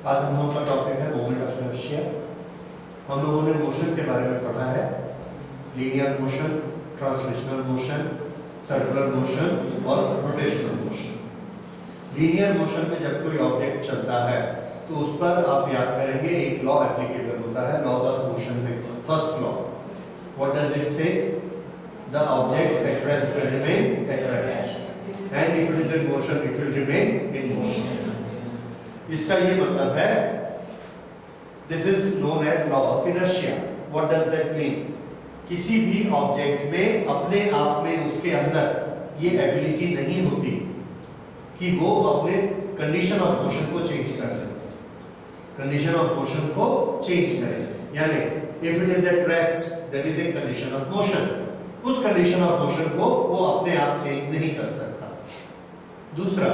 आज हम लोगों का टॉपिक है मोमेंट ऑफ इनर्शिया। हम लोगों ने मोशन के बारे में पढ़ा है, linear motion, translational motion, circular motion और रोटेशनल मोशन। लीनियर मोशन में जब कोई ऑब्जेक्ट चलता है तो उस पर आप याद करेंगे एक लॉ एप्लीकेबल होता है लॉज ऑफ मोशन में। First law, what does it say? The object at rest will remain at rest and if it is in motion it will remain in motion. इसका ये मतलब है, this is known as law of inertia. What does that mean? किसी भी object में अपने आप में उसके अंदर ये एबिलिटी नहीं होती कि वो अपने कंडीशन ऑफ मोशन को चेंज कर ले, कंडीशन ऑफ मोशन को चेंज करे। यानी if it is at rest that is a condition of motion, उस कंडीशन ऑफ मोशन को वो अपने आप चेंज नहीं कर सकता। दूसरा,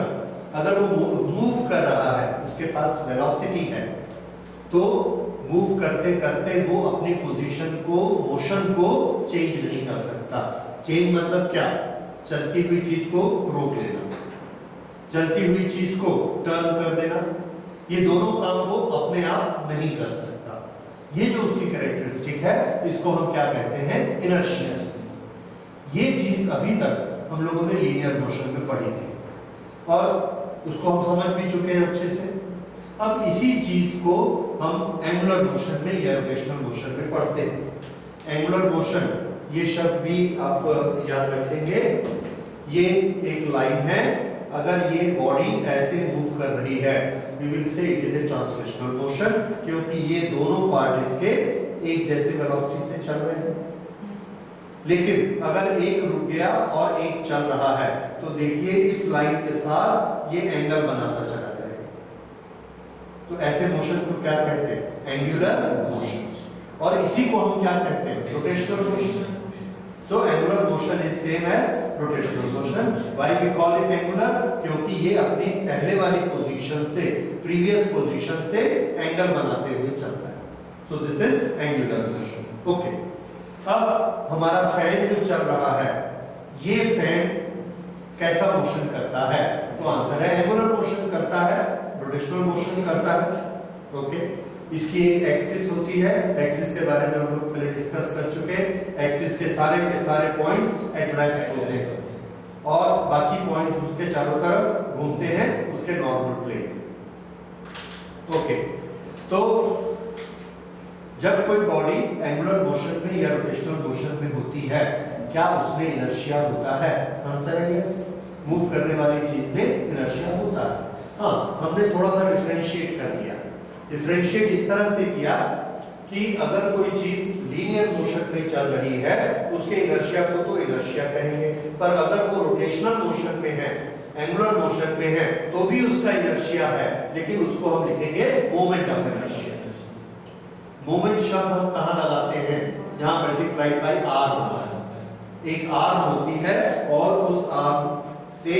अगर वो मूव कर रहा है, उसके पास वेलोसिटी है, तो मूव करते करते वो अपनी पोजीशन को, मोशन को चेंज नहीं कर सकता। चेंज मतलब क्या? चलती हुई चीज को रोक लेना, चलती हुई चीज को टर्न कर देना, ये दोनों काम वो अपने आप नहीं कर सकता। ये जो उसकी कैरेक्टरिस्टिक है, इसको हम क्या कहते हैं? इनर्शिया। ये चीज अभी तक हम लोगों ने लीनियर मोशन में पढ़ी थी और उसको हम समझ भी चुके हैं अच्छे से। अब इसी चीज को हम एंगुलर मोशन में या रोटेशनल मोशन में पढ़ते हैं। एंगुलर मोशन, ये शब्द भी आप याद रखेंगे। ये एक लाइन है, अगर ये बॉडी ऐसे मूव कर रही है, we will say it is a translational motion, क्योंकि ये दोनों पार्ट इसके एक जैसे वेलोसिटी से चल रहे हैं। लेकिन अगर एक रुक गया और एक चल रहा है, तो देखिए इस लाइन के साथ ये एंगल बनाता चला जाएगा। तो ऐसे मोशन को क्या कहते हैं? Angular motion. और इसी को हम क्या कहते हैं? Rotational motion. So angular motion is same as rotational motion. Why we call it angular? क्योंकि ये अपनी पहले वाली पोजीशन से, प्रीवियस पोजीशन से एंगल बनाते हुए चलता है। So this is angular motion. Okay. अब हमारा फैन जो चल रहा है, ये फैन कैसा मोशन करता है? तो आंसर है एंगुलर मोशन करता है, रोटेशनल मोशन करता है। ओके, इसकी एक एक्सिस होती है, एक्सिस के बारे में हम लोग पहले डिस्कस कर चुके हैं। एक्सिस के सारे पॉइंट्स एट रेस्ट होते हैं और बाकी पॉइंट्स उसके चारों तरफ घूमते हैं उसके नॉर्मल प्लेन। ओके, तो जब कोई बॉडी एंगुलर मोशन में या रोटेशनल मोशन में होती है, क्या उसमें इनर्शिया होता है? आंसर है यस। मूव करने वाली चीज में इनर्शिया होता है। हाँ, हमने थोड़ा सा डिफरेंशिएट कर लिया। डिफरेंशिएट इस तरह से किया कि अगर कोई चीज लीनियर मोशन में चल रही है, उसके इनर्शिया को तो इनर्शिया कहेंगे, पर अगर वो रोटेशनल मोशन में है, एंगुलर मोशन में है, तो भी उसका इनर्शिया है, लेकिन उसको हम लिखेंगे मोमेंट ऑफ इनर्शिया। मोमेंट शब्द हम कहां लगाते हैं? जहां मल्टीप्लाइड बाय आर होता है। एक आर्म होती है और उस आर्म से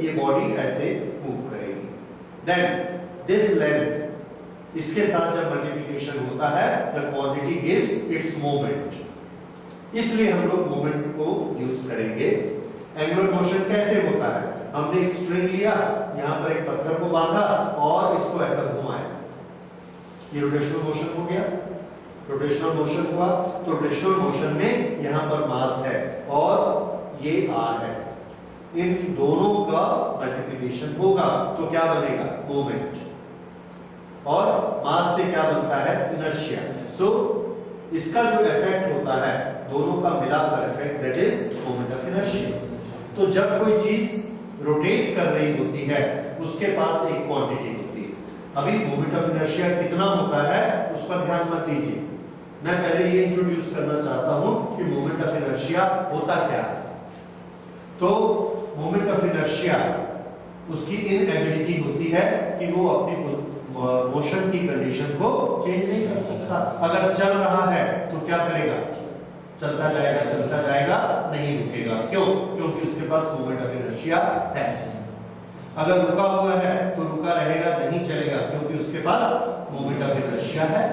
ये बॉडी ऐसे मूव करेगी। देन दिस लेंथ, इसके साथ जब मल्टीप्लिकेशन होता है, the quantity gives its moment. इसलिए हम लोग मोमेंट को यूज करेंगे। एंगुलर मोशन कैसे होता है? हमने एक स्ट्रिंग लिया, यहां पर एक पत्थर को बांधा और इसको ऐसा घुमाया, ये रोटेशनल मोशन हो गया। रोटेशनल मोशन हुआ तो रोटेशनल मोशन में यहां पर मास है और ये आर है, इन दोनों का मल्टीप्लिकेशन होगा तो क्या बनेगा? मोमेंट। और मास से क्या बनता है? इनर्शिया। सो इसका जो इफेक्ट होता है, दोनों का मिलाकर effect, that is moment of inertia. तो जब कोई चीज रोटेट कर रही होती है, उसके पास एक क्वांटिटी होती है। अभी मोमेंट ऑफ इनर्शिया कितना होता है उस पर ध्यान मत दीजिए। मैं पहले ये इंट्रोड्यूस करना चाहता हूं कि मोमेंट ऑफ इनर्शिया होता क्या है। तो मोमेंट ऑफ इनर्शिया उसकी इनएबिलिटी होती है कि वो अपनी मोशन की कंडीशन को चेंज नहीं कर सकता। अगर चल रहा है तो क्या करेगा? चलता जाएगा, नहीं रुकेगा। क्यों? क्योंकि उसके पास मोमेंट ऑफ इनर्शिया है। अगर रुका हुआ है तो रुका रहेगा, नहीं चलेगा, क्योंकि उसके पास मोमेंट ऑफ इनर्शिया है।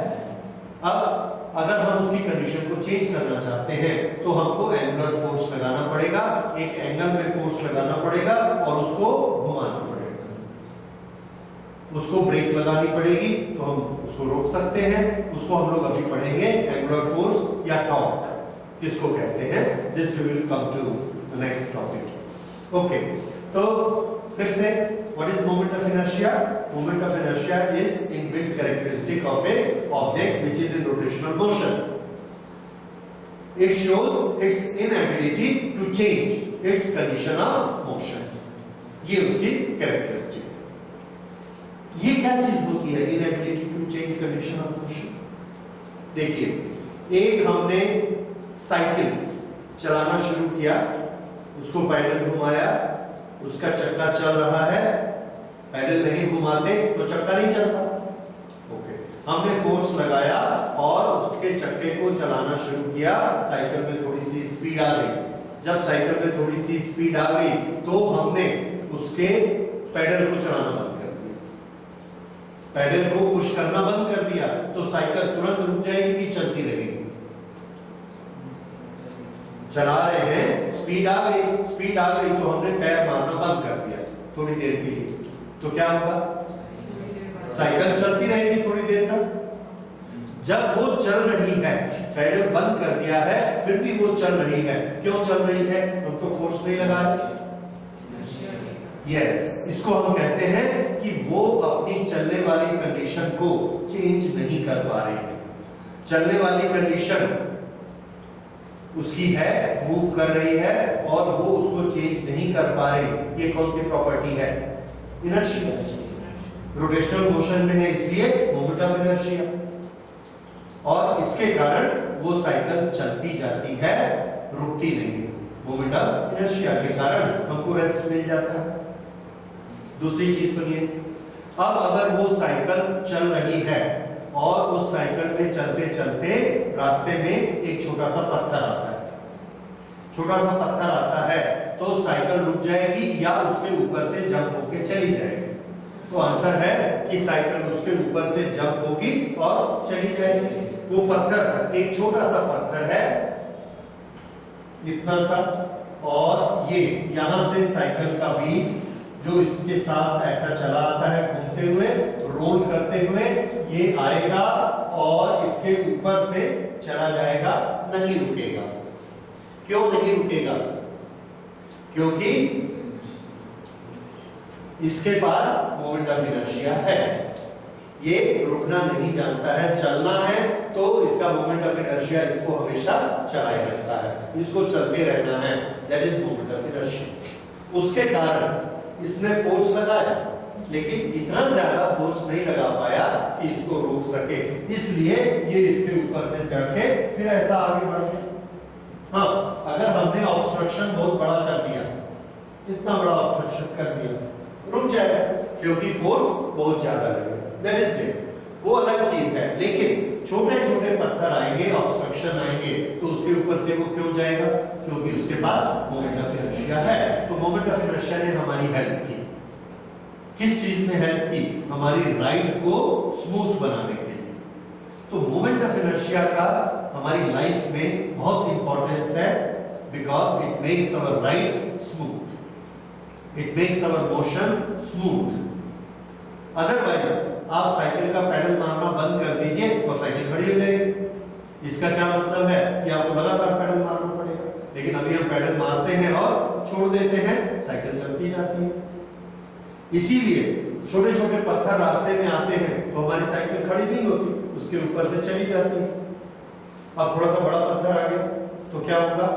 अब अगर हम उसकी कंडीशन को चेंज करना चाहते हैं तो हमको एंगुलर फोर्स लगाना पड़ेगा, एक एंगल में फोर्स लगाना पड़ेगा और उसको घुमाना पड़ेगा। उसको ब्रेक लगानी पड़ेगी तो हम उसको रोक सकते हैं। उसको हम लोग अभी पढ़ेंगे, एंगुलर फोर्स या टॉर्क किसको कहते हैं। This we will come to the next topic. Okay, तो फिर से what is moment of inertia? Moment of inertia is inbuilt characteristic of a object which is in rotational motion. It shows its inability to change its condition of motion. ये उसकी characteristic है। ये क्या चीज होती है inability to change condition of motion? देखिए, एक हमने साइकिल चलाना शुरू किया, उसको पैडल घुमाया, उसका चक्का चल रहा है, पैडल नहीं घुमाते तो चक्का नहीं चलता। हमने फोर्स लगाया और उसके चक्के को चलाना शुरू किया, साइकिल में थोड़ी सी स्पीड आ गई। जब साइकिल में थोड़ी सी स्पीड आ गई तो हमने उसके पैडल को चलाना बंद कर दिया, पैडल को पुश करना बंद कर दिया, तो साइकिल तुरंत रुक जाएगी, चलती रहेगी। चला रहे हैं, स्पीड आ गई तो हमने पैर मारना बंद कर दिया थोड़ी देर के लिए, तो क्या होगा? साइकिल चलती रहेगी थोड़ी देर तक। जब वो चल रही है, पैडल बंद कर दिया है, फिर भी वो चल रही है। क्यों चल रही है? हम तो फोर्स नहीं लगा रहे। यस, इसको हम कहते हैं कि वो अपनी चलने वाली कंडीशन को चेंज नहीं कर पा रही है। चलने वाली कंडीशन उसकी है, मूव कर रही है और वो उसको चेंज नहीं कर पा रही। ये कौन सी प्रॉपर्टी है? इनर्शिया। रोटेशनल मोशन में है, इसलिए मोमेंट ऑफ इनर्शिया। और इसके कारण वो साइकिल चलती जाती है, रुकती नहीं है। मोमेंट ऑफ इनर्शिया के कारण हमको रेस्ट मिल जाता है। दूसरी चीज सुनिए, अब अगर वो साइकिल चल रही है और उस साइकिल में चलते चलते रास्ते में एक छोटा सा पत्थर आता है, छोटा सा पत्थर आता है, तो साइकिल रुक जाएगी या उसके ऊपर से जंप होके चली जाएगी? तो आंसर है कि साइकिल उसके ऊपर से जंप होगी और चली जाएगी। वो पत्थर एक छोटा सा पत्थर है, इतना सा, और ये यहां से साइकिल का व्हील जो इसके साथ ऐसा चला आता है घूमते हुए, रोल करते हुए, ये आएगा और इसके ऊपर से चला जाएगा, नहीं रुकेगा। क्यों नहीं रुकेगा? क्योंकि इसके पास मोमेंट ऑफ इनर्शिया है। ये रुकना नहीं जानता है, चलना है तो इसका मोमेंट ऑफ इनर्शिया इसको हमेशा चलाए रखता है, इसको चलते रहना है। That is moment of inertia. उसके कारण इसने फोर्स लगाया, लेकिन इतना ज्यादा फोर्स नहीं लगा पाया कि इसको रोक सके, इसलिए ये इसके ऊपर से चढ़ के फिर ऐसा आगे बढ़ गया। हाँ, अगर हमने ऑब्स्ट्रक्शन बहुत बड़ा कर दिया, इतना बड़ा ऑब्स्ट्रक्शन कर दिया, रुक जाएगा क्योंकि फोर्स बहुत ज्यादा लगेगा। दैट इज इट, वो अलग चीज है। लेकिन छोटे छोटे पत्थर आएंगे, ऑब्स्ट्रक्शन आएंगे, तो उसके ऊपर से वो क्यों जाएगा? क्योंकि उसके पास मोमेंट ऑफ इनर्शिया है। तो मोमेंट ऑफ इनर्शिया ने हमारी हेल्प की। किस चीज में हेल्प की? हमारी राइड को स्मूथ बनाने के लिए। तो मोमेंट ऑफ इनर्शिया का हमारी लाइफ में बहुत इंपॉर्टेंस है, because it makes our ride smooth, it makes our motion smooth. Otherwise आप साइकिल का पैडल मारना बंद कर दीजिए और साइकिल खड़ी हो जाएगी। इसका क्या मतलब है कि आपको लगातार पैडल मारना पड़ेगा। लेकिन अभी हम पैडल मारते हैं और छोड़ देते हैं, साइकिल चलती जाती है। इसीलिए छोटे छोटे पत्थर रास्ते में आते हैं तो हमारी साइकिल खड़ी नहीं होती, उसके ऊपर से चली जाती है। अब थोड़ा सा बड़ा पत्थर आ गया तो क्या होगा?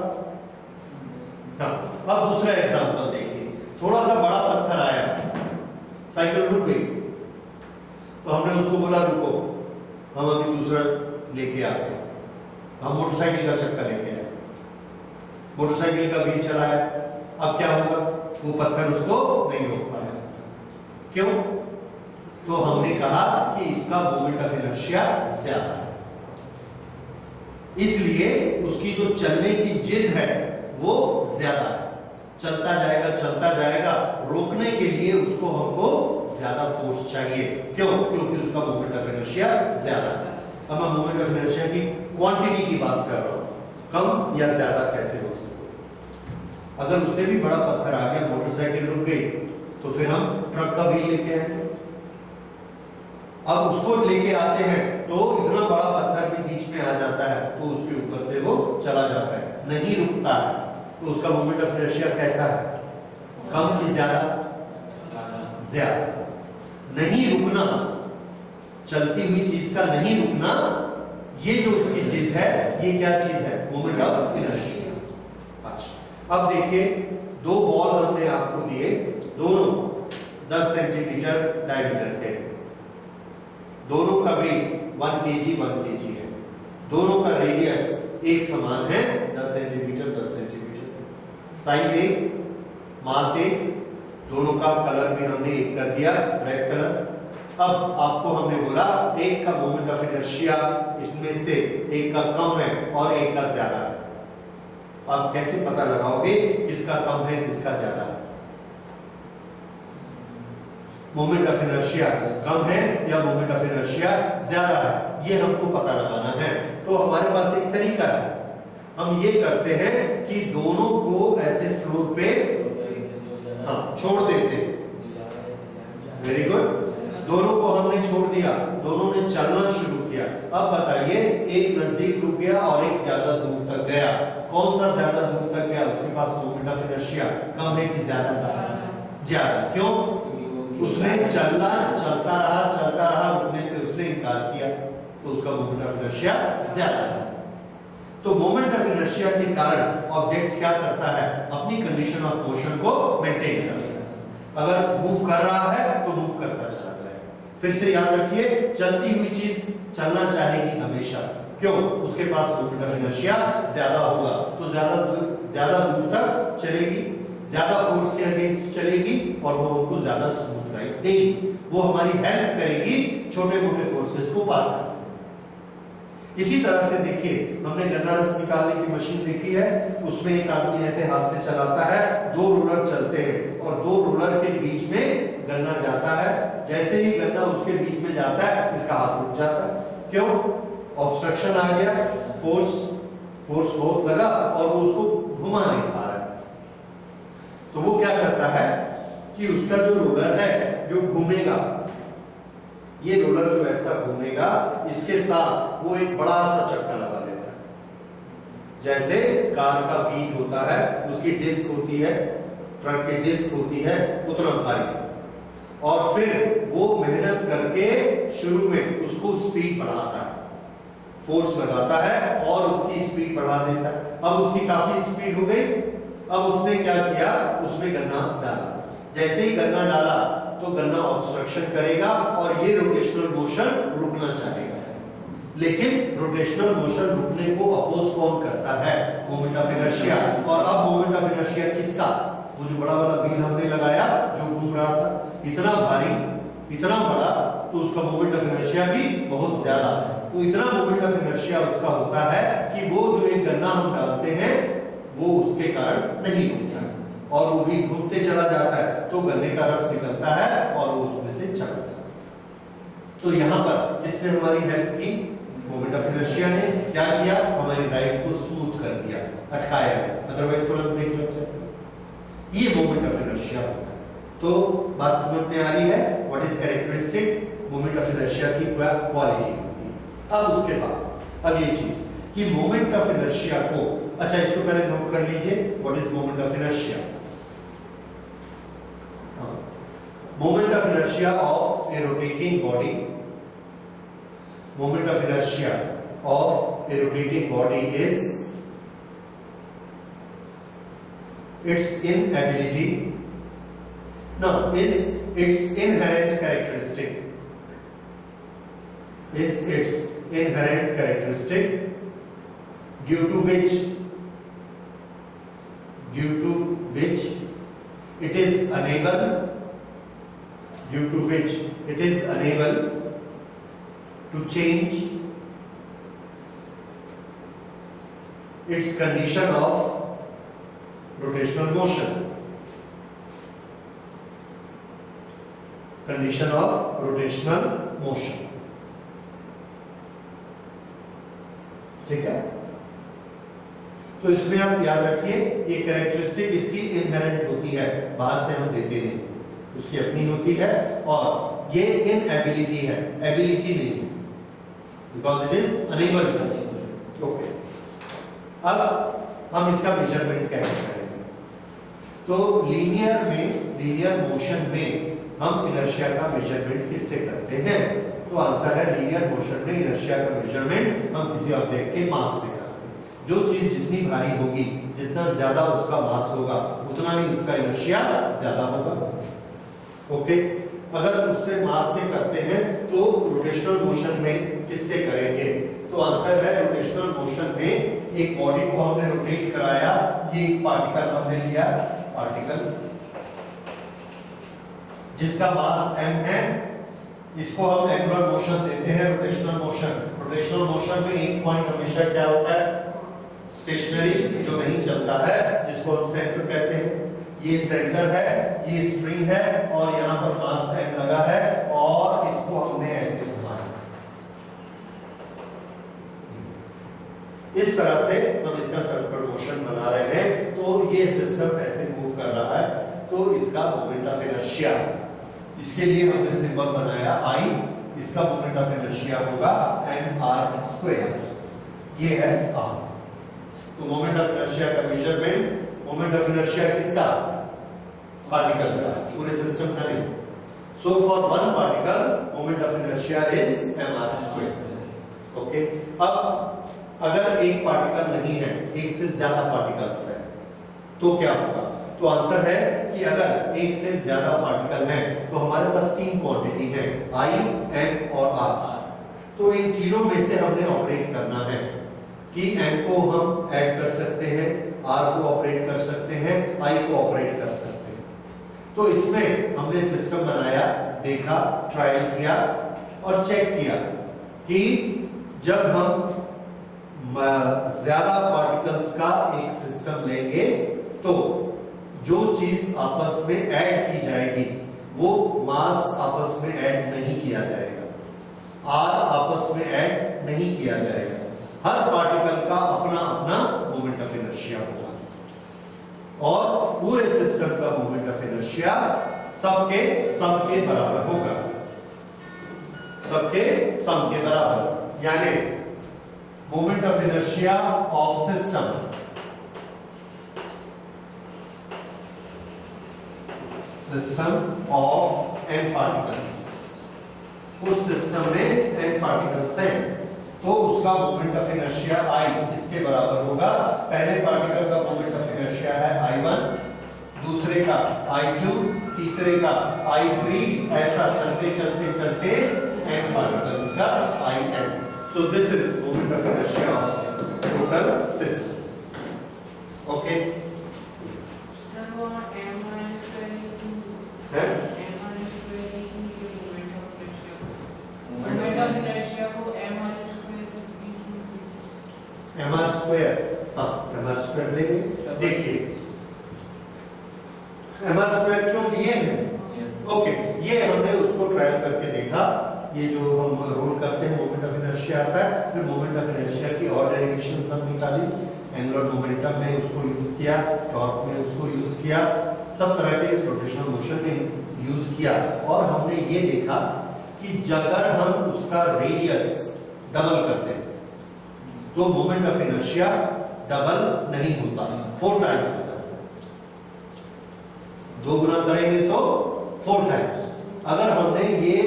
हाँ, अब दूसरा एग्जांपल देखिए। थोड़ा सा बड़ा पत्थर आया, साइकिल रुक गई, तो हमने उसको बोला रुको, हम अभी दूसरा लेके आते हैं। हम मोटरसाइकिल का चक्का लेके आए, मोटरसाइकिल का व्हील चलाया, अब क्या होगा? वो पत्थर उसको नहीं रोक पाया। क्यों? तो हमने कहा कि इसका मोमेंट ऑफ इनर्शिया ज्यादा है, इसलिए उसकी जो चलने की जिद है वो ज्यादा है। चलता जाएगा, रोकने के लिए उसको हमको ज्यादा फोर्स चाहिए। क्यों? क्योंकि उसका मोमेंट ऑफ इनर्शिया ज्यादा है। अब मैं मोमेंट ऑफ इनर्शिया की क्वांटिटी की बात कर रहा हूं, कम या ज्यादा कैसे हो सकता? अगर उससे भी बड़ा पत्थर आ गया, मोटरसाइकिल रुक गई, तो फिर हम ट्रक का व्हील लेके आएंगे। अब उसको लेके आते हैं तो इतना बड़ा पत्थर भी बीच में आ जाता है तो उसके ऊपर से वो चला जाता है, नहीं रुकता है। तो उसका मोमेंट ऑफ इनर्शिया कैसा है, कम कि ज्यादा? ज्यादा। नहीं रुकना, चलती हुई चीज का नहीं रुकना, ये जो उसकी चीज है ये क्या चीज है, मोमेंट ऑफ इनर्शिया। अच्छा अब देखिए, दो बॉल हमने आपको दिए, दोनों 10 सेंटीमीटर डायमीटर के, दोनों का वेट 1 kg है, दोनों का रेडियस एक समान है 10 सेंटीमीटर 10 सेंटीमीटर, साइज एक, मास एक, दोनों का कलर भी हमने एक कर दिया रेड कलर। अब आपको हमने बोला एक का मोमेंट ऑफ इनर्शिया इसमें से एक का कम है और एक का ज्यादा है। आप कैसे पता लगाओगे किसका कम है किसका ज्यादा है? मोमेंट ऑफ इनर्शिया कम है या मोमेंट ऑफ इनर्शिया ज्यादा है, ये हमको पता लगाना है। तो हमारे पास एक तरीका है, हम ये करते हैं कि दोनों को ऐसे फ्लोर पे छोड़ देते। वेरी गुड, दोनों को हमने छोड़ दिया, दोनों ने चलना शुरू किया। अब बताइए, एक नजदीक रुक गया और एक ज्यादा दूर तक गया, कौन सा ज्यादा दूर तक गया? उसके पास मोमेंट ऑफ इनर्शिया कम है कि ज्यादा? ज्यादा। क्यों? उसने चलता रहा, रुकने से उसने इनकार किया, तो उसका मोमेंट ऑफ इनर्शिया ज्यादा है। तो मोमेंट ऑफ इनर्शिया के कारण ऑब्जेक्ट क्या करता है, अपनी कंडीशन ऑफ मोशन को मेंटेन करता है। अगर मूव कर रहा है तो मूव करता चला जाएगा। फिर से याद रखिए, चलती हुई चीज चलना चाहेगी हमेशा, क्यों? उसके पास मोमेंट ऑफ इनर्शिया ज्यादा होगा, तो ज्यादा दूर तक चलेगी, ज्यादा फोर्स के अगेंस्ट चलेगी और वो हमको ज्यादा स्मूथ राइड देगी। वो हमारी हेल्प करेगी छोटे मोटे फोर्सेस को पार करने। इसी तरह से देखिए, हमने गन्ना रस निकालने की मशीन देखी है, उसमें एक आदमी ऐसे हाथ से चलाता है, दो रोलर चलते हैं और दो रोलर के बीच में गन्ना जाता है। जैसे ही गन्ना उसके बीच में जाता है, इसका हाथ रुक जाता है। क्यों? ऑब्स्ट्रक्शन आ गया, फोर्स बहुत लगा और वो उसको घुमा नहीं पा रहा है। तो वो क्या करता है कि उसका जो रोलर है जो घूमेगा, ये रोलर जो ऐसा घूमेगा, इसके साथ वो एक बड़ा सा चक्का लगा लेता है। जैसे कार का व्हील होता है, उसकी डिस्क होती है, ट्रक की डिस्क होती है, उतना भारी, और फिर वो मेहनत करके शुरू में उसको स्पीड बढ़ाता है, फोर्स लगाता है और उसकी स्पीड बढ़ा देता है। अब उसकी काफी स्पीड हो गई, अब उसने क्या किया, उसमें गन्ना डाला। जैसे ही गन्ना डाला तो गन्ना ऑब्स्ट्रक्शन करेगा और ये रोटेशनल मोशन रुकना चाहेगा, लेकिन रोटेशनल मोशन रुकने को अपोज कौन करता है? Moment of inertia. और अब मोमेंट ऑफ इनर्शिया किसका? वो जो बड़ा वाला व्हील हमने लगाया जो घूम रहा था, इतना भारी, इतना बड़ा, तो उसका मोमेंट ऑफ इनर्शिया भी बहुत ज्यादा। तो इतना मोमेंट ऑफ इनर्शिया उसका होता है कि वो जो एक गन्ना हम डालते हैं वो उसके कारण नहीं रुकता और वो भी घूमते चला जाता है, तो गन्ने का रस निकलता है और वो उसमें से चला जाता है। तो यहाँ पर किसने हमारी हेल्प की? मोमेंट ऑफ इनर्शिया ने क्या किया? हमारी राइड को स्मूथ कर दिया, अटकाया गया, अदरवाइज तुरंत ब्रेक लग जाता। ये मोमेंट ऑफ इनर्शिया होता है। तो बात समझ में आ रही है, what is characteristic? Moment of inertia की क्या क्वालिटी होती है। अब उसके बाद अगली चीज कि मोमेंट ऑफ इनर्शिया को, अच्छा इसको पहले नोट कर लीजिए, what is moment of inertia? Moment of inertia of A rotating body, moment of inertia of A rotating body is its inability, no, is its inherent characteristic, is its inherent characteristic due to which it is unable, due to which it is unable to change its condition of rotational motion, condition of rotational motion। ठीक है, तो इसमें आप याद रखिए ये characteristic इसकी inherent होती है, बाहर से हम देते नहीं, उसकी अपनी होती है और ये इनएबिलिटी है, एबिलिटी नहीं है, because it is unable to. Okay, अब हम इसका मेजरमेंट कैसे करेंगे? तो लीनियर मोशन में हम इनर्शिया का मेजरमेंट किससे करते हैं? तो आंसर है लीनियर मोशन में इनर्शिया का मेजरमेंट हम किसी ऑब्जेक्ट के मास से करते हैं। जो चीज जितनी भारी होगी, जितना ज्यादा उसका मास होगा, उतना ही उसका इनर्शिया ज्यादा होगा। ओके, अगर उससे मास से करते हैं तो रोटेशनल मोशन में किससे करेंगे? तो आंसर है रोटेशनल मोशन में एक बॉडी को हमने रोटेट कराया, ये एक पार्टिकल हमने लिया, पार्टिकल जिसका मास m है, इसको हम एंगुलर मोशन देते हैं, रोटेशनल मोशन। रोटेशनल मोशन में एक पॉइंट हमेशा क्या होता है? स्टेशनरी, जो नहीं चलता है, जिसको हम सेंटर कहते हैं। ये सेंटर है, ये स्ट्रिंग है और यहां पर मास m लगा है और इसको हमने ऐसे घुमाया। इस तरह से हम इसका सर्कुलर मोशन बना रहे हैं, तो ये सिस्टम ऐसे मूव कर रहा है, तो इसका मोमेंट ऑफ इनर्शिया, इसके लिए हमने सिंबल बनाया I, इसका मोमेंट ऑफ इनर्शिया होगा mr², ये है r। तो मोमेंट ऑफ इनर्शिया का मेजरमेंट, मोमेंट ऑफ इनर्शिया किसका? पार्टिकल का, पूरे सिस्टम का नहीं। So for one particle moment of inertia is mr²। Okay, अब अगर एक पार्टिकल नहीं है, एक से ज्यादा पार्टिकल्स है, तो क्या होगा? तो आंसर है कि अगर एक से ज्यादा पार्टिकल है तो हमारे पास तीन क्वांटिटी है, I, m और r। तो इन तीनों में से हमने ऑपरेट करना है कि m को हम ऐड कर सकते हैं, r को ऑपरेट कर सकते हैं, I को ऑपरेट कर सकते हैं। तो इसमें हमने सिस्टम बनाया, देखा, ट्रायल किया और चेक किया कि जब हम ज्यादा पार्टिकल्स का एक सिस्टम लेंगे तो जो चीज आपस में ऐड की जाएगी वो मास आपस में ऐड नहीं किया जाएगा, r आपस में ऐड नहीं किया जाएगा। हर पार्टिकल का अपना अपना मोमेंट ऑफ इनर्शिया होगा और पूरे सिस्टम का मोमेंट ऑफ इनर्शिया सबके सम के बराबर होगा, सबके सम के बराबर। यानी moment of inertia of system of n particles, उस सिस्टम में n पार्टिकल्स हैं तो उसका मोमेंट ऑफ इनर्शिया I इसके बराबर होगा। पहले पार्टिकल का मोमेंट ऑफ इनर्शिया है I1, दूसरे का I2, तीसरे का I3, ऐसा चलते चलते चलते n पार्टिकल्स का In। So this is moment of inertia of total system. Okay, mr² लेंगे। देखिए mr² क्यों लिए हैं? ओके, ये हमने उसको ट्रायल करके देखा। ये जो हम रोल करते हैं मोमेंट ऑफ इनर्शिया आता है, फिर मोमेंट ऑफ इनर्शिया की और डेरिवेशंस हम निकाली, एंगुलर मोमेंटम में उसको यूज किया, टॉर्क में उसको यूज किया, सब तरह के रोटेशनल मोशन में यूज किया और हमने ये देखा कि अगर हम उसका रेडियस डबल करते हैं तो मोमेंट ऑफ इनर्शिया डबल नहीं होता, 4 टाइम्स होता है। 2 गुना करेंगे तो 4 टाइम्स। अगर हमने ये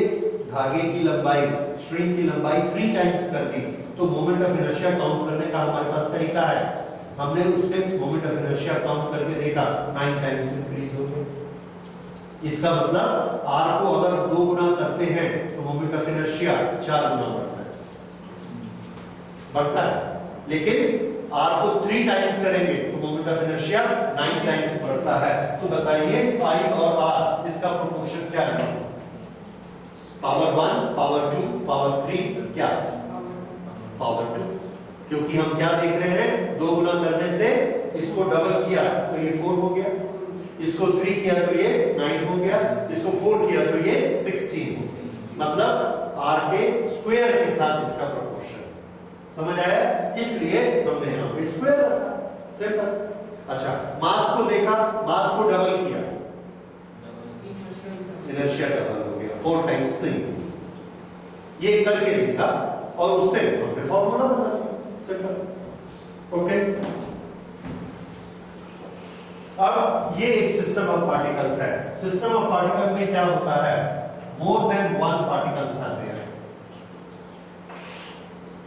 धागे की लंबाई, स्ट्रिंग की लंबाई 3 टाइम्स कर दी तो मोमेंट ऑफ इनर्शिया काउंट करने का हमारे पास तरीका है। हमने उससे मोमेंट ऑफ इनर्शिया काउंट करके देखा, 9 टाइम्स इंक्रीज हो गए। इसका मतलब r को अगर 2 गुना करते हैं तो मोमेंट ऑफ इनर्शिया 4 गुना बढ़ता है, लेकिन r को 3 टाइम्स करेंगे तो मोमेंट ऑफ इनर्शिया 9 टाइम्स बढ़ता है। तो बताइए I और r इसका प्रोपोर्शन क्या है? पावर 1, पावर 2, पावर 3, क्या? पावर 2। क्योंकि हम क्या देख रहे हैं, 2 गुना करने से इसको डबल किया तो ये 4 हो गया, इसको 3 किया तो ये 9 हो गया, इसको 4 किया तो ये 16 हो गया। मतलब r के स्क्वायर के साथ इसका प्रोपोर्शन, समझ आया? इसलिए हमने यहाँ पे स्क्वायर रखा, सिंपल। अच्छा, मास को देखा, मास को डबल किया, इनर्शिया डबल हो गया, 4 टाइम्स नहीं होगी। ये करके देखा और उससे हमने फॉर्मूला बना दिया। ओके, अब ये एक सिस्टम ऑफ पार्टिकल्स है। सिस्टम ऑफ पार्टिकल में क्या होता है, मोर देन 1 पार्टिकल्स आते हैं।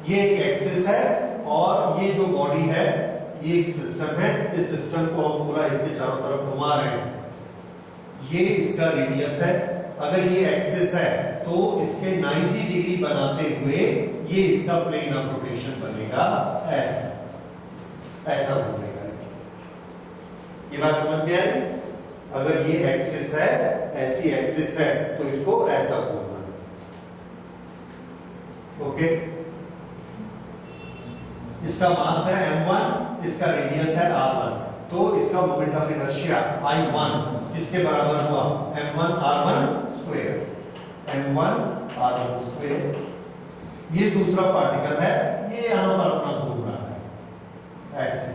ये एक एक्सिस है और ये जो बॉडी है ये एक सिस्टम है। इस सिस्टम को हम पूरा इसके चारों तरफ घुमा रहे हैं। ये इसका रेडियस है। अगर ये एक्सिस है तो इसके 90 डिग्री बनाते हुए ये इसका प्लेन ऑफ रोटेशन बनेगा, ऐसा बनेगा। ये बात समझ में आई? अगर ये एक्सिस है, ऐसी एक्सिस है, तो इसको ऐसा घूमना। ओके, इसका मास है m1, इसका रेडियस है r1, तो इसका मोमेंट ऑफ इनर्शिया I1 किसके बराबर हुआ, m1 r1 square, m1 r1 square. ये दूसरा पार्टिकल है, ये यहां पर अपना घूम रहा है ऐसे।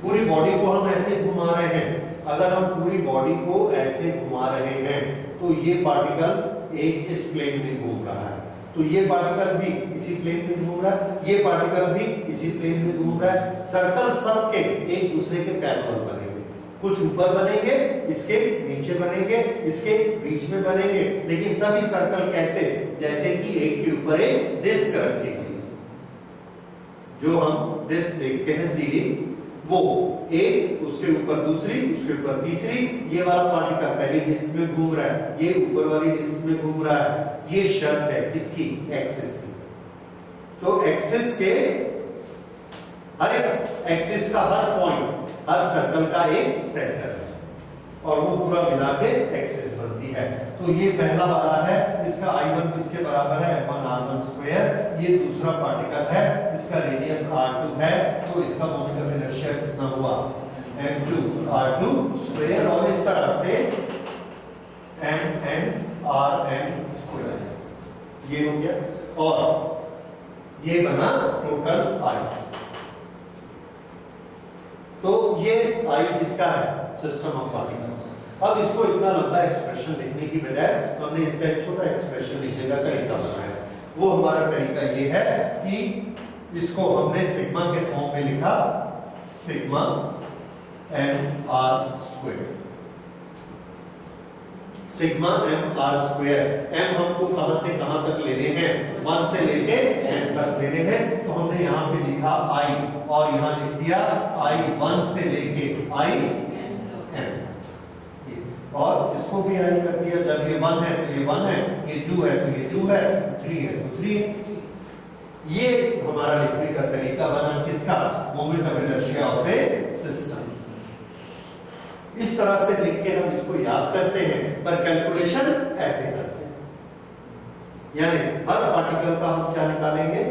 पूरी बॉडी को हम ऐसे घुमा रहे हैं। अगर हम पूरी बॉडी को ऐसे घुमा रहे हैं तो ये पार्टिकल एक इस प्लेन में घूम रहा है, तो ये पार्टिकल भी इसी प्लेन में घूम रहा है, ये पार्टिकल भी इसी प्लेन में घूम रहा है। सर्कल सबके एक दूसरे के पैरेलल बनेंगे, कुछ ऊपर बनेंगे, इसके नीचे बनेंगे, इसके बीच में बनेंगे, लेकिन सभी सर्कल कैसे, जैसे कि एक के ऊपर एक डिस्क रखी हुई, जो हम डिस्क देखते हैं सीडी, वो एक, उसके ऊपर दूसरी, उसके ऊपर तीसरी। ये वाला पार्टिकल पहली डिस्क में घूम रहा है, ये ऊपर वाली डिस्क में घूम रहा है। ये शर्त है किसकी, एक्सिस की। तो एक्सिस के हर एक एक्सिस का हर पॉइंट, हर सर्कल का एक सेंटर है और वो पूरा मिला के एक्सिस बनती है। तो ये पहला वाला है, इसका I1 किसके बराबर है, m1 r1 स्क्वायर। ये दूसरा पार्टिकल है, इसका रेडियस r2 है, तो इसका मोमेंट ऑफ इनर्शिया कितना हुआ, m2 r2 स्क्वायर, और इस तरह से mn rn स्क्वायर। ये हो गया और ये बना टोटल I। तो ये I किसका है, सिस्टम ऑफ पार्टिकल्स। अब इसको इतना लंबा एक्सप्रेशन लिखने की बजाय हमने इसका एक छोटा एक्सप्रेशन लिखने का तरीका बनाया। वो हमारा तरीका ये है कि इसको हमने सिग्मा के फॉर्म में लिखा, sigma m r square, sigma m r square. m हमको कहां से कहां तक लेने हैं, 1 से लेके n तक लेने हैं, तो हमने यहां पे लिखा I और यहां लिख दिया I 1 से लेके I n, और इसको भी I कर दिया। जब ये 1 है तो ये 1 है, ये 2 है तो ये 2 है, 3 है तो 3 है। ये हमारा लिखने का तरीका बना किसका, moment of inertia of A system. इस तरह से लिख के हम इसको याद करते हैं, पर कैलकुलेशन ऐसे करते हैं। यानी हर पार्टिकल का हम क्या निकालेंगे,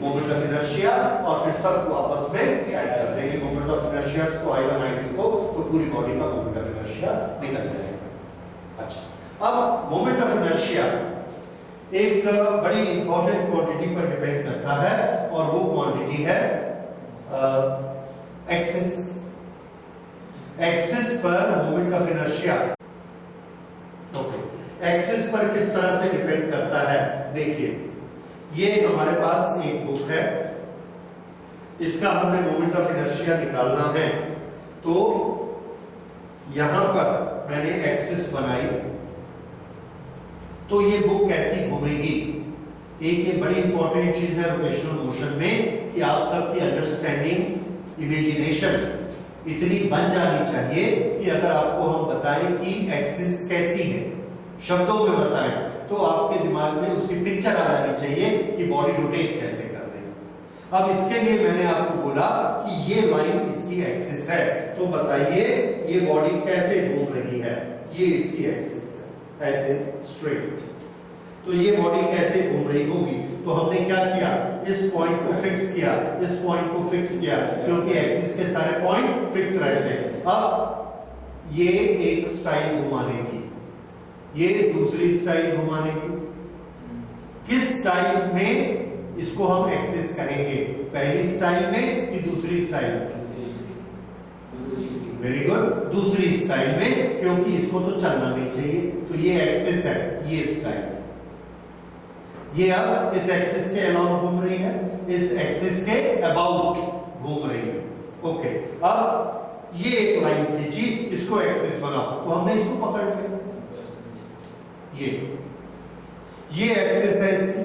मोमेंट ऑफ इनर्शिया, और फिर सबको आपस में ऐड कर देंगे। मोमेंट ऑफ इनर्शिया को I1 I2 को, तो पूरी बॉडी का मोमेंट ऑफ इनर्शिया निकल जाएगा। अच्छा, अब मोमेंट ऑफ इनर्शिया एक बड़ी इंपॉर्टेंट क्वांटिटी पर डिपेंड करता है, और वो क्वांटिटी है एक्सिस। एक्सिस पर moment of inertia, okay, axis पर किस तरह से डिपेंड करता है, देखिए ये हमारे पास एक बुक है, इसका हमने मोमेंट ऑफ इनर्शिया निकालना है। तो यहां पर मैंने एक्सिस बनाई, तो ये बुक कैसी घूमेगी। एक ये बड़ी इंपॉर्टेंट चीज है रोटेशनल मोशन में, कि आप सबकी अंडरस्टैंडिंग, इमेजिनेशन इतनी बन जानी चाहिए कि अगर आपको हम बताएं कि एक्सिस कैसी है, शब्दों में बताएं, तो आपके दिमाग में उसकी पिक्चर आ जानी चाहिए कि बॉडी रोटेट कैसे कर रही है। अब इसके लिए मैंने आपको बोला कि ये लाइन इसकी एक्सिस है, तो बताइए ये बॉडी कैसे घूम रही है, ये इसकी एक्सिस है, ऐसे स्ट्रेट। तो ये बॉडी कैसे घूम रही होगी, तो हमने क्या किया, इस पॉइंट को फिक्स किया, इस पॉइंट को फिक्स किया, क्योंकि एक्सिस के सारे पॉइंट फिक्स रहते हैं। अब ये एक स्टाइल घुमाने की, ये दूसरी स्टाइल घुमाने की, किस स्टाइल में इसको हम एक्सिस कहेंगे, पहली स्टाइल में कि दूसरी स्टाइल में, वेरी गुड, दूसरी स्टाइल में, क्योंकि इसको तो चलना नहीं चाहिए, तो ये एक्सिस है, ये स्टाइल, ये अब इस एक्सिस के अलाउंग घूम रही है, इस एक्सिस के अबाउट घूम रही है। ओके, अब ये एक लाइन खींची, इसको एक्सिस बनाओ, तो हमने इसको पकड़ लिया, ये एक्सिस है इसकी,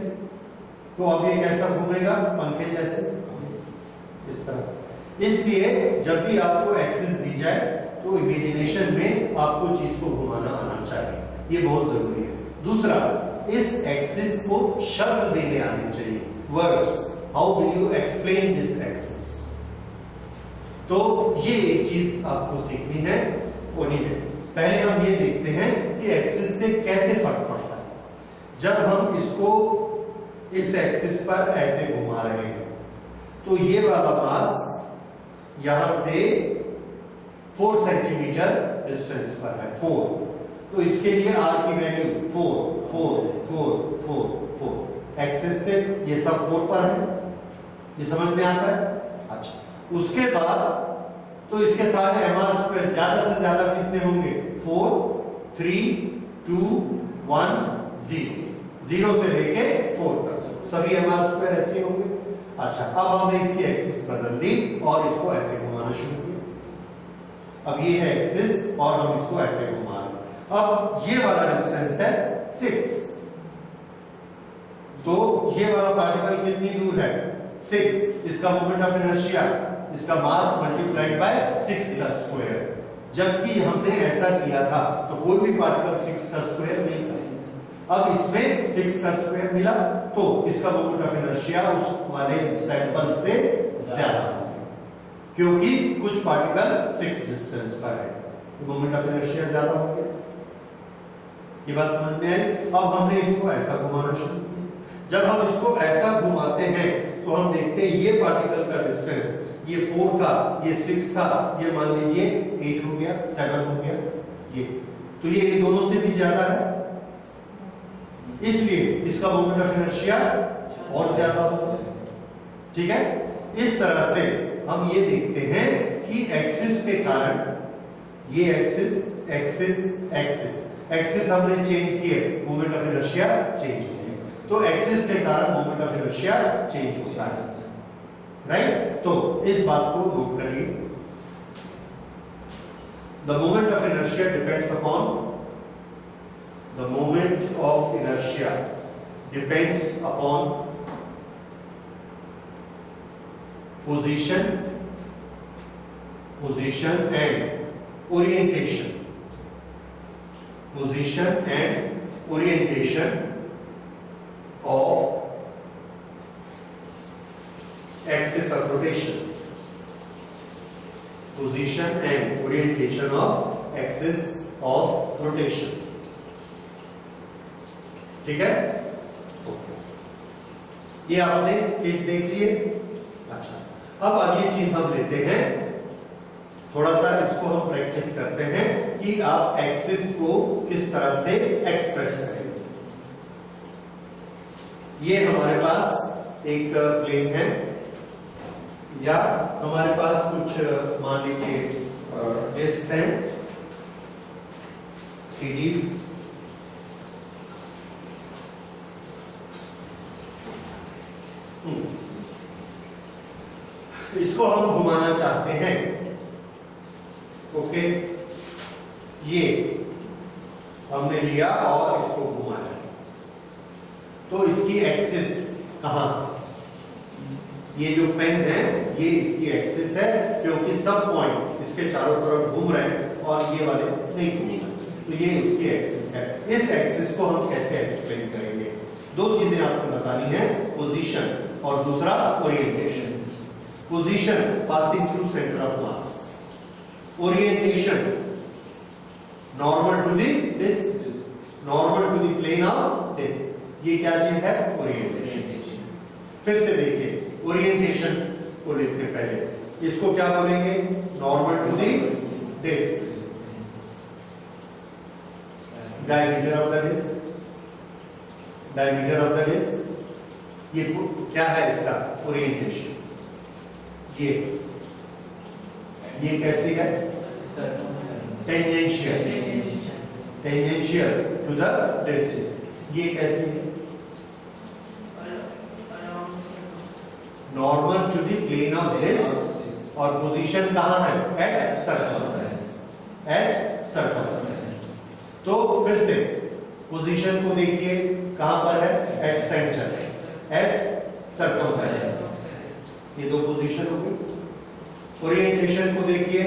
तो अब ये कैसा घूमेगा, पंखे जैसे, इस तरह। इसलिए जब भी आपको एक्सिस दी जाए तो इमेजिनेशन में आपको चीज को घुमाना आना चाहिए, ये बहुत जरूरी है। दूसरा, इस एक्सिस को शब्द देने आने चाहिए, words, how will you explain this axis. तो ये एक चीज आपको सीखनी है। पहले हम ये देखते हैं कि एक्सिस से कैसे फर्क पड़ता है। जब हम इसको इस एक्सिस पर ऐसे घुमा रहे हैं तो ये वाला मास यहां से 4 सेंटीमीटर डिस्टेंस पर है, 4, तो इसके लिए r की वैल्यू 4 4 4 4 4, एक्सिस से ये सब 4 पर है, ये समझ में आता है। अच्छा, उसके बाद तो इसके सारे mr² ज्यादा से ज्यादा कितने होंगे, 4 3 2 1 0, 0 से लेके 4 तक सभी mr² ऐसे होंगे। अच्छा, अब हमने इसकी एक्सिस बदल दी और इसको ऐसे घुमाना शुरू किया। अब ये है एक्सिस और हम इसको ऐसे घुमा रहे हैं। अब ये वाला डिस्टेंस है 6, तो ये वाला पार्टिकल कितनी दूर है, 6, इसका मोमेंट ऑफ इनर्शिया, इसका मास मल्टीप्लाइड बाय 6 का स्क्वायर। जबकि हमने ऐसा किया था तो कोई भी पार्टिकल 6 का स्क्वायर नहीं था, अब इसमें 6 का स्क्वायर मिला, तो इसका मोमेंट ऑफ इनर्शिया उस वाले सैंपल से ज्यादा हो गया, क्योंकि कुछ पार्टिकल 6 डिस्टेंस पर है, तो मोमेंट ऑफ इनर्शिया ज्यादा हो गया। ये बात समझ में आई। अब हमने इसको ऐसा घुमाना शुरू किया। जब हम इसको ऐसा घुमाते हैं तो हम देखते हैं ये पार्टिकल का डिस्टेंस, ये 4 था, ये 6 था, ये मान लीजिए 8 हो गया, 7 हो गया, ये तो ये दोनों से भी ज्यादा है, इसलिए इसका मोमेंट ऑफ इनर्शिया और ज्यादा होगा। ठीक है, इस तरह से हम ये देखते हैं कि एक्सिस के कारण ये एक्सिस एक्सिस एक्सिस एक्सिस हमने चेंज किए, मोमेंट ऑफ इनर्शिया चेंज हो गया, तो एक्सिस के कारण मोमेंट ऑफ इनर्शिया चेंज होता है, राइट। तो इस बात को नोट करिए, the moment of inertia depends upon the moment of inertia depends upon position and orientation, position and orientation of axis of rotation, position and orientation of axis of rotation। ठीक है, okay, ये आपने case देख लिए। अच्छा, अब अगली चीज हम लेते हैं, थोड़ा सा इसको हम प्रैक्टिस करते हैं कि आप एक्सिस को किस तरह से एक्सप्रेस करेंगे। ये हमारे पास एक प्लेन है, या हमारे पास कुछ मान लीजिए डिस्क हैं, सीरीज, इसको हम घुमाना चाहते हैं। ओके, ये हमने लिया और इसको घुमाया, तो इसकी एक्सिस कहां, ये जो पेन है ये इसकी एक्सिस है, क्योंकि सब पॉइंट इसके चारों तरफ घूम रहे हैं और ये वाले नहीं घूम रहे, तो ये उसकी एक्सिस है। इस एक्सिस को हम कैसे एक्सप्लेन करेंगे, दो चीजें आपको बतानी है, पोजीशन और दूसरा orientation. Position passing through centre of mass, orientation normal to the disc, normal to the plane of disc. ये क्या चीज है, ओरिएंटेशन। फिर से देखिए, ओरिएंटेशन को लिखते पहले, इसको क्या बोलेंगे, normal to the disc, diameter of the disc, diameter of the disc, ये क्या है इसका ओरिएंटेशन। ये ये कैसी है? Tangential, tangential to the disc. ये कैसी है? Normal to the plane of disc, और पोजीशन कहां है? At circumference, at circumference. तो फिर से पोजीशन को देखिए, कहां पर है? At centre, at circumference. ये दो पोजीशन हो गई। ओरिएंटेशन को देखिए,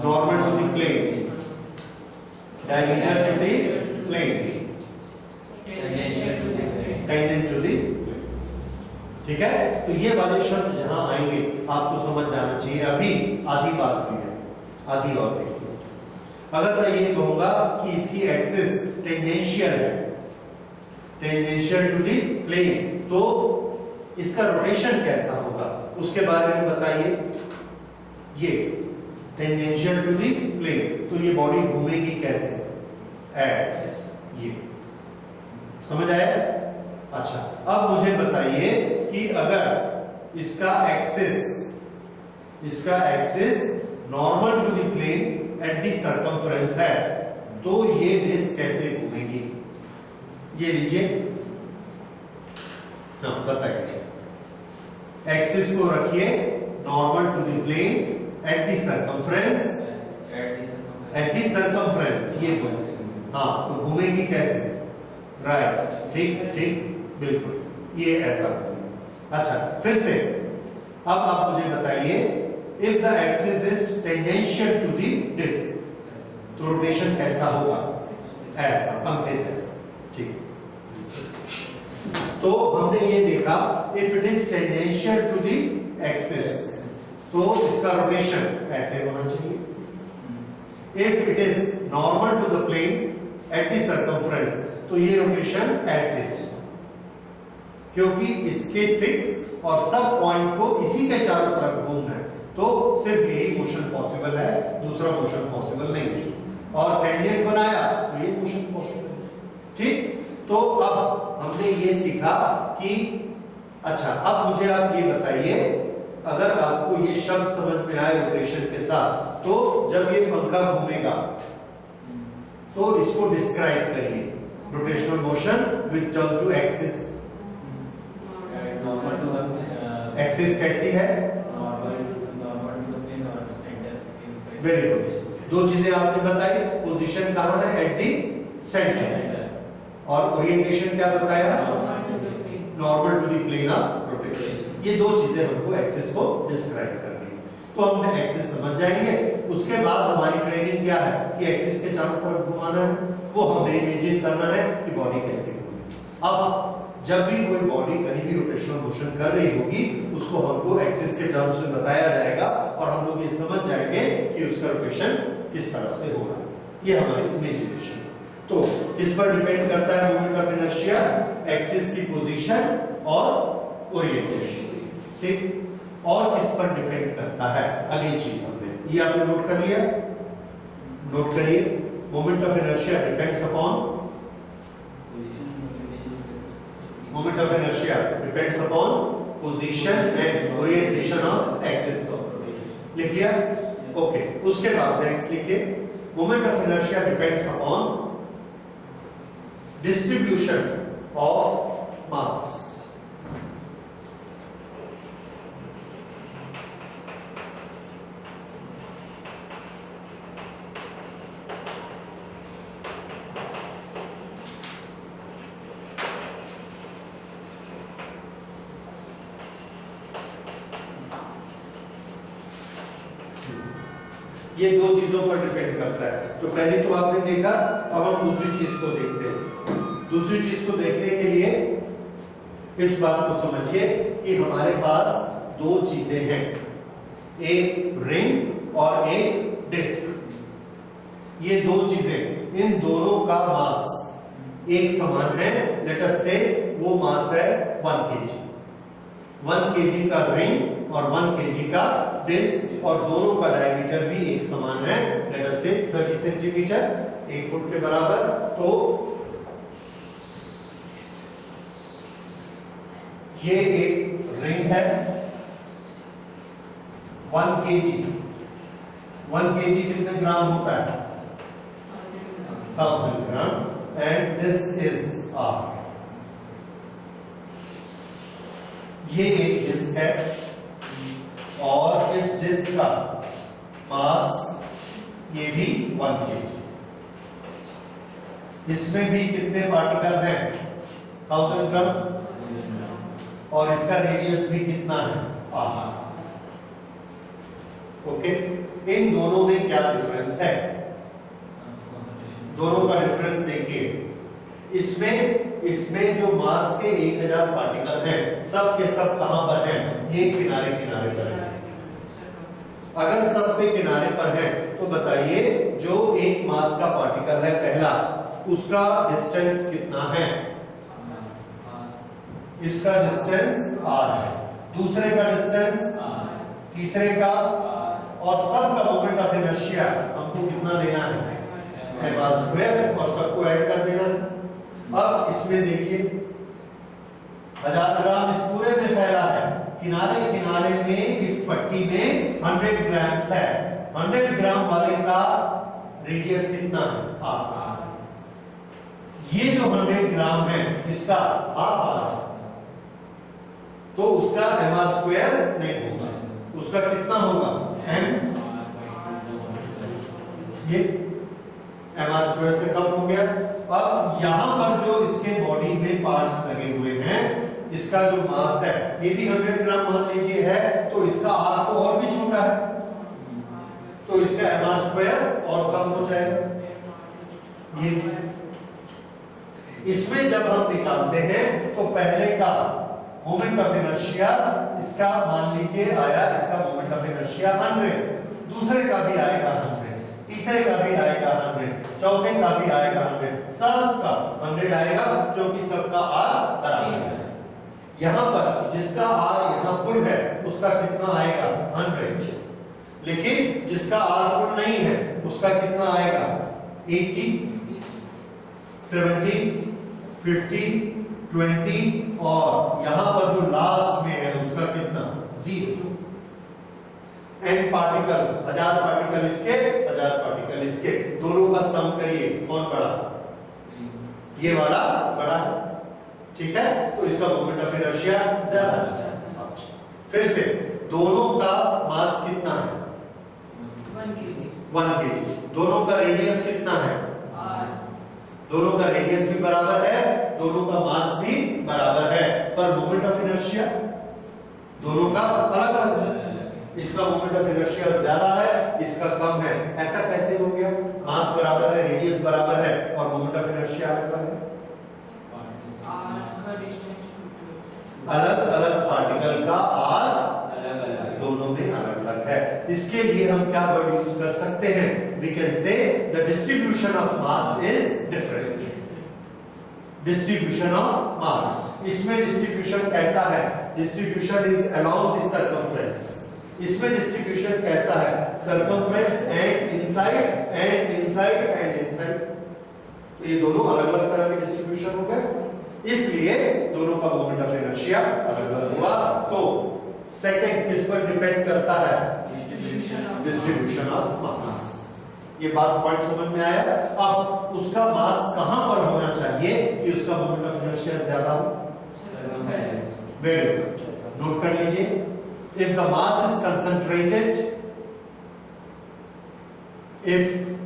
normal to the plane, diameter to the plane, tangent to the, ठीक है। तो ये वाले शब्द जहां आएंगे आपको समझ जाना चाहिए। अभी आधी बात हुई है, आधी और देखिए। अगर मैं ये कहूंगा कि इसकी एक्सिस टेंजेंशियल है, टेंजेंशियल टू द प्लेन, तो इसका रोटेशन कैसा होगा उसके बारे में बताइए। ये टेंजेंशियल टू द प्लेन, तो ये बॉडी घूमेगी कैसे? ऐसे, ये समझ आया? अच्छा, अब मुझे बताइए कि अगर इसका axis normal to the plane at the circumference है, तो ये डिस्क कैसे घूमेगी? ये लीजिए, हाँ बताइए। एक्सिस को रखिए normal to the plane at the circumference, at the circumference, ये हाँ, तो घूमेगी कैसे? राइट, ठीक ठीक, बिल्कुल, ये ऐसा। अच्छा, फिर से अब आप मुझे बताइए, if the axis is tangential to the disc, तो रोटेशन कैसा होगा? ऐसा, पंखे जैसा, ठीक। तो हमने ये देखा, if it is tangential to the axis, तो इसका रोटेशन ऐसे होना चाहिए। If it is normal to the plane at the circumference, तो ये रोटेशन ऐसे है, क्योंकि इसके फिक्स और सब पॉइंट को इसी के चारों तरफ घूमना है, तो सिर्फ यही मोशन पॉसिबल है, दूसरा मोशन पॉसिबल नहीं है। और टेंजेंट बनाया तो ये मोशन पॉसिबल है, ठीक। तो अब हमने ये सीखा कि अच्छा, अब मुझे आप ये बताइए, अगर आपको ये शब्द समझ में आए रोटेशन के साथ, तो जब ये पंखा घूमेगा तो इसको डिस्क्राइब करिए, rotational motion with term to axis. Axis कैसी है? वेरी गुड, दो चीजें आपने बताई, पोजीशन कहां है? एट दी सेंटर, और ओरिएंटेशन क्या बताया? Normal to the plane of rotation. ये दो चीजें हमको एक्सिस को डिस्क्राइब करनी है। तो हम एक्सिस समझ जाएंगे, उसके बाद हमारी ट्रेनिंग क्या है कि एक्सिस के चारों तरफ घुमाना है, वो हमने इमेजिन करना है कि बॉडी कैसे घूमे। अब जब भी कोई बॉडी कहीं भी रोटेशनल मोशन कर रही होगी, उसको हमको एक्सिस के टर्म्स में बताया जाएगा, और हम लोग ये समझ जाएंगे कि उसका रोटेशन किस तरह से हो रहा है। ये हमारी इमेजिनेशन। तो किस पर डिपेंड करता है मोमेंट ऑफ इनर्शिया? एक्सिस की पोजीशन और ओरिएंटेशन, ठीक। और किस पर डिपेंड करता है? अगली चीज हमने ये आपने नोट कर लिया, नोट करिए। Moment of inertia depends upon, moment of inertia depends upon position and orientation of axis of rotation. लिख लिया? ओके। उसके बाद नेक्स्ट लिखिए, moment of inertia depends upon distribution of mass। ये दो चीजों पर डिपेंड करता है। तो पहले तो आपने देखा, अब हम दूसरी चीज को देखते हैं। दूसरी चीज को देखने के लिए इस बात को समझिए कि हमारे पास दो चीजें हैं, एक रिंग और एक डिस्क। ये दो चीजें, इन दोनों का मास एक समान है। लेट अस से वो मास है 1 kg। 1 kg का रिंग और 1 kg का डिस्क, और दोनों का डायमीटर भी एक समान है। लेट अस से 30 सेंटीमीटर, 1 फुट के बराबर। तो ये एक रिंग है, 1 kg, 1 kg कितने ग्राम होता है? 1000 ग्राम, एंड दिस इज R। ये एक डिस्क है और इस डिस्क का मास ये भी 1 kg। इसमें भी कितने पार्टिकल हैं? 1000 ग्राम, और इसका रेडियस भी कितना है? R। ओके, इन दोनों में क्या डिफरेंस है? दोनों का डिफरेंस देखिए। इसमें जो मास के 1000 पार्टिकल हैं, सब के सब कहां पर हैं? ये किनारे किनारे पर हैं। अगर सब पे किनारे पर हैं तो बताइए जो एक मास का पार्टिकल है पहला, उसका डिस्टेंस कितना है? इसका डिस्टेंस R है, दूसरे का डिस्टेंस, तीसरे का, और सबका मोमेंट ऑफ इनर्शिया हमको कितना लेना है? m² और सबको ऐड कर देना। अब इसमें देखिए 1000 ग्राम इस पूरे में फैला है, किनारे किनारे में इस पट्टी में 100 ग्राम है। 100 ग्राम वाले का रेडियस कितना है? R। ये जो 100 ग्राम है इसका हाफ R है, तो उसका m² नहीं होगा, उसका कितना होगा? m। ये m² से कम हो गया। अब यहां पर जो इसके बॉडी में पार्ट्स लगे हुए हैं, इसका जो मास है ये भी 100 ग्राम मान लीजिए है, तो इसका R तो और भी छोटा है, तो इसका m² और कम हो जाएगा। ये इसमें जब हम निकालते हैं तो पहले का मोमेंट ऑफ इनर्शिया इसका मान लीजिए आया, इसका मोमेंट ऑफ इनर्शिया 100, दूसरे का भी आएगा 100, तीसरे का भी आएगा 100, चौथे का भी आएगा 100, सबका 100 आएगा क्योंकि सबका R बराबर है। यहां पर जिसका R यहां फुल है उसका कितना आएगा? 100, लेकिन जिसका R फुल नहीं है उसका कितना आएगा? 80, 70, 50, 20, और यहां पर जो लास्ट में है उसका कितना? 0। n पार्टिकल्स, 1000 पार्टिकल इसके, 1000 पार्टिकल इसके, दोनों का सम करिए, कौन बड़ा? ये वाला बड़ा है, ठीक है, तो इसका मोमेंट ऑफ इनर्शिया ज्यादा है। फिर से दोनों का मास कितना है? 1 kg। दोनों का रेडियस कितना है? दोनों का रेडियस भी बराबर है, दोनों का मास भी बराबर है, पर मोमेंट ऑफ इनर्शिया दोनों का अलग अलग है। इसका मोमेंट ऑफ इनर्शिया ज्यादा है, इसका कम है। ऐसा कैसे हो गया? मास बराबर है, रेडियस बराबर है, और मोमेंट ऑफ इनर्शिया अलग अलग है। अलग अलग पार्टिकल का R दोनों में अलग अलग है। इसके लिए हम क्या वर्ड यूज कर सकते हैं? We can say the distribution of mass is different. Distribution of mass. इसमें डिस्ट्रीब्यूशन कैसा है? Distribution is along the circumference. इसमें डिस्ट्रीब्यूशन कैसा है? circumference and inside and inside and inside. तो ये दोनों अलग अलग तरह के डिस्ट्रीब्यूशन हो गए, इसलिए दोनों का मोमेंट ऑफ इनर्शिया अलग अलग हुआ। तो सेकंड किस पर डिपेंड करता है? Distribution of mass. ये बात पॉइंट समझ में आया? अब उसका मास कहां पर होना चाहिए कि उसका मोमेंट ऑफ इनर्शिया ज्यादा हो? वेरी गुड, नोट कर लीजिए। If the mass is concentrated, if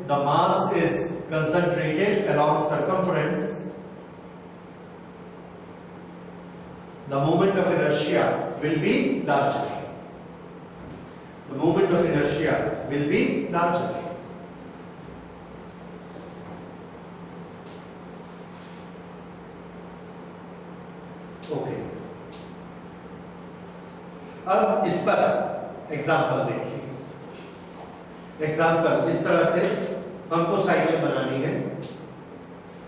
the mass is concentrated along circumference, the moment of inertia will be larger. The moment of inertia will be larger. Okay. अब इस पर example देखिए। Example इस तरह से हमको साइकिल बनानी है।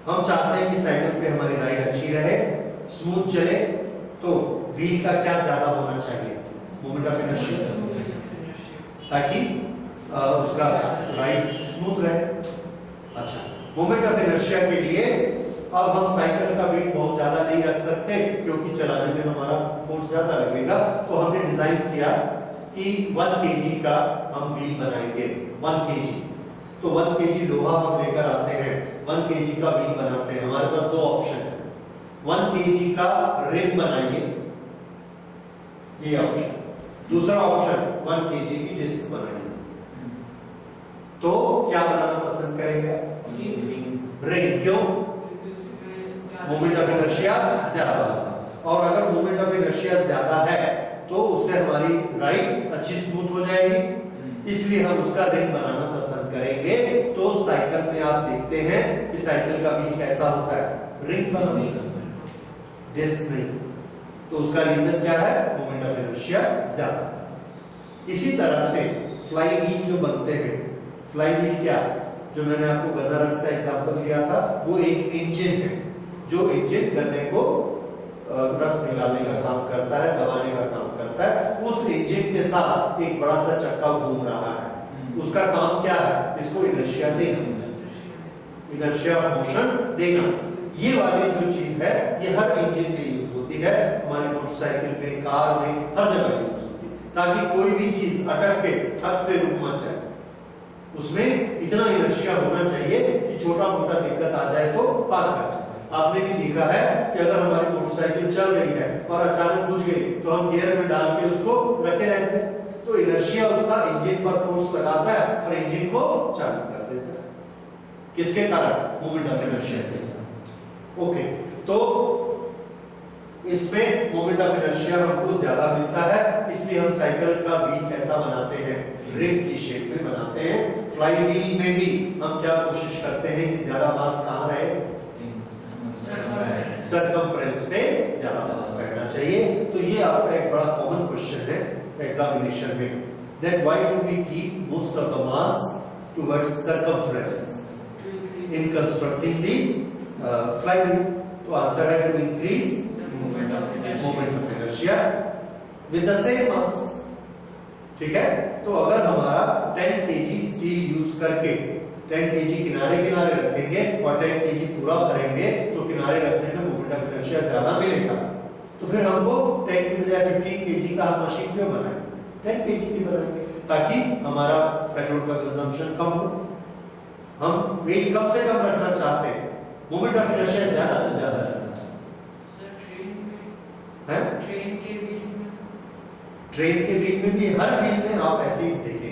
हम चाहते हैं कि साइकिल पे हमारी राइड अच्छी रहे, स्मूथ चले, तो व्हील का क्या ज्यादा होना चाहिए? मोमेंट ऑफ इनर्शिया, ताकि उसका राइड स्मूथ रहे। अच्छा, मोमेंट ऑफ इनर्शिया के लिए अब हम साइकिल का वेट बहुत ज्यादा नहीं रख सकते क्योंकि चलाने में हमारा फोर्स ज्यादा लगेगा। तो हमने डिजाइन किया कि 1 kg का हम व्हील बनाएंगे, 1 kg, तो 1 kg लोहा हम लेकर आते हैं, 1 kg का व्हील बनाते हैं। हमारे पास दो ऑप्शन है, 1 kg का रिंग बनाइए, ये ऑप्शन, दूसरा ऑप्शन 1 kg की डिस्क बनाइए। तो क्या बनाना पसंद करेंगे? रिंग। क्यों? मोमेंट ऑफ इनर्शिया ज्यादा होगा, और अगर मोमेंट ऑफ इनर्शिया ज्यादा है तो उससे हमारी राइड अच्छी स्मूथ हो जाएगी, इसलिए हम उसका रिंग बनाना पसंद करेंगे। तो साइकिल में आप देखते हैं कि साइकिल का व्हील कैसा होता है, रिंग बना, डिस्क नहीं। तो उसका रीजन क्या है? मोमेंट ऑफ इनर्शिया ज्यादा। इसी तरह से फ्लाई व्हील जो बनते हैं, फ्लाई व्हील क्या, जो मैंने आपको गन्ना रस का एग्जांपल दिया था, वो एक इंजन है जो इंजन गन्ने को रस निकालने का काम करता है, दबाने का काम करता है। उस इंजन के साथ एक बड़ा सा चक्का घूम रहा है, उसका काम क्या है? इसको इनर्शिया देना, इनर्शिया ऑफ मोशन देना। ये वाली जो चीज है ये हर इंजन में यूज होती है, हमारी मोटरसाइकिल में, कार में, हर जगह यूज होती है, ताकि कोई भी चीज अटक के थक से रुक मत जाए। उसमें इतना इनर्शिया होना चाहिए कि छोटा मोटा दिक्कत आ जाए तो पार कर जाए। आपने भी देखा है कि अगर हमारी मोटरसाइकिल चल रही है और अचानक बुझ गई तो हम गियर में डाल के उसको रखे रहते हैं, तो इनर्शिया उसका इंजन पर फोर्स लगाता है और इंजन को चालू कर देता है। किसके कारण? मोमेंट ऑफ इनर्शिया से। ओके, तो इसमें मोमेंट ऑफ इनर्शिया हमको ज्यादा मिलता है, इसलिए हम साइकिल का व्हील कैसा बनाते हैं? रिंग की शेप में बनाते हैं। फ्लाई व्हील में भी हम क्या कोशिश करते हैं कि ज्यादा मास कहां रहे? सरकमफ्रेंस पे ज्यादा मास रहना चाहिए। तो ये आपका एक बड़ा कॉमन क्वेश्चन है एग्जामिनेशन में, that why do we keep most of the mass towards circumference in constructing the flywheel? तो आंसर है to increase moment of inertia with the same mass. ठीक है, तो अगर हमारा 10 kg स्टील यूज करके 10 kg किनारे किनारे रखेंगे और 10 kg पूरा भरेंगे तो किनारे रखने में मोमेंट ऑफ इनर्शिया ज्यादा मिलेगा। तो फिर हमको 10 की बजाय 15 kg का मशीन क्यों बनाएं? 10 kg की बनाएंगे ताकि हमारा पेट्रोल का कंजम्पशन कम हो। हम वेट कम से कम रखना चाहते हैं, मोमेंट ऑफ इनर्शिया ज्यादा से ज्यादा रखना चाहते हैं। ट्रेन के व्हील में भी, हर व्हील में आप ऐसे ही देखेंगे।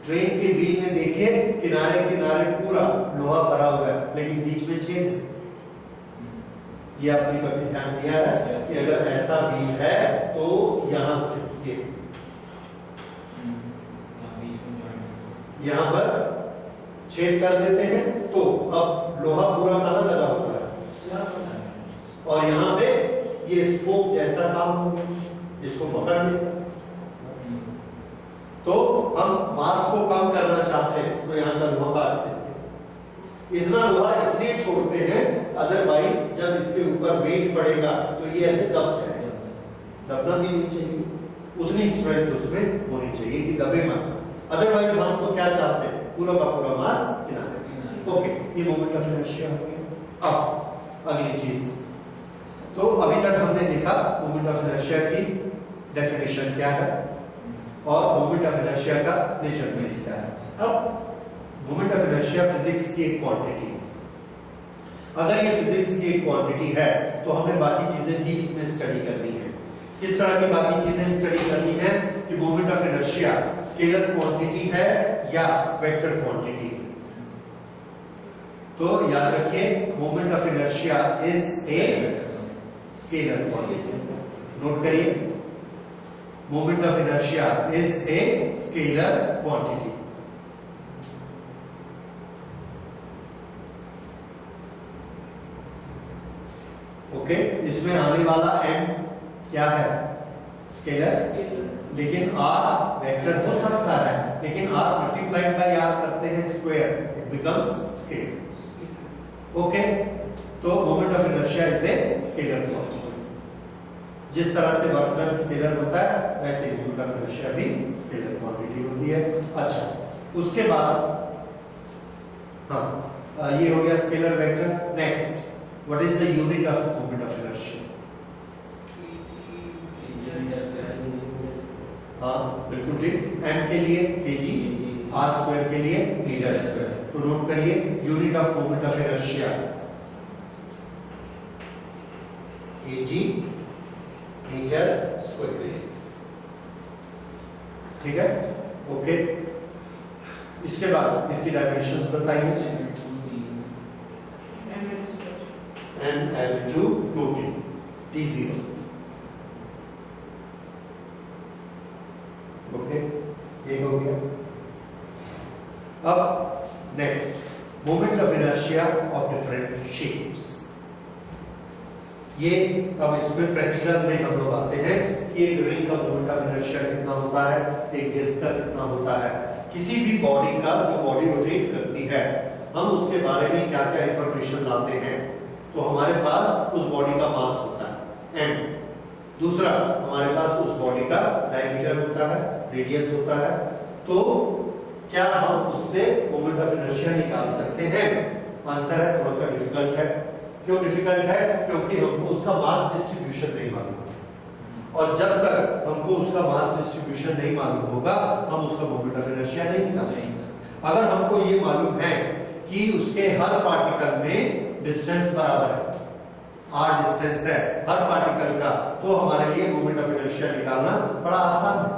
ट्रेन के व्हील में देखिए किनारे किनारे पूरा लोहा भरा हुआ है, लेकिन बीच में छेद है। ये आपने कभी ध्यान दिया है कि अगर ऐसा व्हील है तो यहां से ये यहां पर छेद कर देते हैं, तो अब लोहा पूरा कहां लगा हुआ है? और यहां पे ये स्पोक जैसा काम हो गया, इसको पकड़ लेता। तो हम मास को कम करना चाहते हैं तो यहां का लोहा काट देते हैं। इतना लोहा इसलिए छोड़ते हैं, अदरवाइज जब इसके ऊपर वेट पड़ेगा तो ये ऐसे दब जाएगा। दबना भी नहीं चाहिए, उतनी स्ट्रेंथ उसमें होनी चाहिए कि दबे मत। अदरवाइज हम तो क्या चाहते हैं? पूरा का पूरा मास किनारे। ओके, ये मोमेंट ऑफ इनर्शिया हो गया। अब अगली चीज, तो अभी तक हमने देखा मोमेंट ऑफ इनर्शिया की डेफिनेशन क्या है और मोमेंट ऑफ इनर्शिया का मेजरमेंट क्या है। अब मोमेंट ऑफ इनर्शिया फिजिक्स की एक क्वांटिटी है। अगर ये फिजिक्स की एक क्वांटिटी है तो हमने बाकी चीजें भी इसमें स्टडी करनी है। किस तरह की बाकी चीजें स्टडी करनी है कि moment of inertia scalar quantity है या वेक्टर क्वांटिटी है। तो याद रखिए moment of inertia is a scalar quantity. Note करिए, moment of inertia is a scalar quantity. Okay, इसमें आने वाला m क्या है? स्केलर, लेकिन r वेक्टर हो सकता है, लेकिन r मल्टीप्लाइड बाय r करते हैं square, it becomes scalar. Okay, तो moment of inertia is a scalar quantity. जिस तरह से वर्क डन स्केलर होता है वैसे ही मोमेंट ऑफ इनर्शिया भी स्केलर क्वांटिटी होती है। अच्छा, उसके बाद ये हो गया scalar vector. Next, what is the unit of moment of inertia? हाँ बिल्कुल ठीक। m के लिए kg, r स्क्वायर के लिए मीटर स्क्वायर। तो नोट करिए unit of moment of inertia kg metre square. ठीक है, ओके। इसके बाद इसकी डायमेंशंस बताइए। ml2 2t t0। ओके, ये हो गया। अब next moment of inertia of different shapes. ये अब इसमें प्रैक्टिकल में हम लोग आते हैं कि एक रिंग का मोमेंट ऑफ इनर्शिया कितना होता है, एक डिस्क का कितना होता है। किसी भी बॉडी का जो बॉडी रोटेट करती है हम उसके बारे में क्या क्या इंफॉर्मेशन लाते हैं। तो हमारे पास उस बॉडी का मास होता है m, दूसरा हमारे पास उस बॉडी का डायमीटर होता है, रेडियस होता है। तो क्या हम उससे मोमेंट ऑफ इनर्शिया निकाल सकते हैं? आंसर है थोड़ा सा डिफिकल्ट है। क्यों डिफिकल्ट है? क्योंकि हमको उसका मास डिस्ट्रीब्यूशन नहीं मालूम, और जब तक हमको उसका मास डिस्ट्रीब्यूशन नहीं मालूम होगा हम उसका मोमेंट ऑफ इनर्शिया नहीं निकाल सकते। अगर हमको ये मालूम है कि उसके हर पार्टिकल में डिस्टेंस बराबर है, r डिस्टेंस है हर पार्टिकल का, तो हमारे लिए मोमेंट ऑफ इनर्शिया निकालना बड़ा आसान है।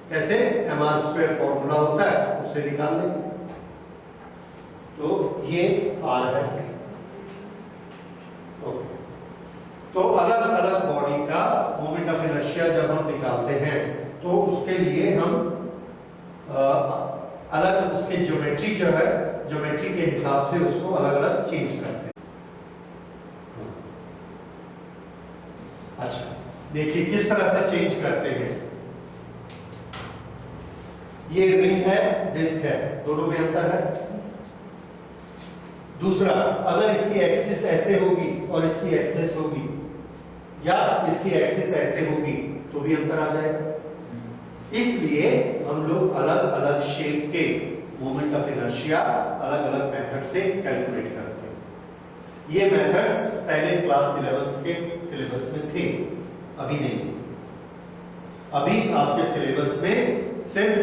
कैसे? mr² फॉर्मूला होता है, उससे निकाल लेंगे। तो ये r है। ओके, तो अलग अलग बॉडी का मोमेंट ऑफ इनर्शिया जब हम निकालते हैं तो उसके लिए हम अलग उसके ज्योमेट्री जो है, ज्योमेट्री के हिसाब से उसको अलग अलग चेंज करते हैं। अच्छा देखिए किस तरह से चेंज करते हैं। ये रिंग है, डिस्क है, दोनों में अंतर है। दूसरा, अगर इसकी एक्सिस ऐसे होगी और इसकी एक्सिस होगी, या इसकी एक्सिस ऐसे होगी तो भी अंतर आ जाएगा। इसलिए हम लोग अलग अलग शेप के मोमेंट ऑफ इनर्शिया अलग अलग मेथड से कैलकुलेट करते हैं। ये मेथड्स पहले क्लास 11 के सिलेबस में थे, अभी नहीं। अभी आपके सिलेबस में सिर्फ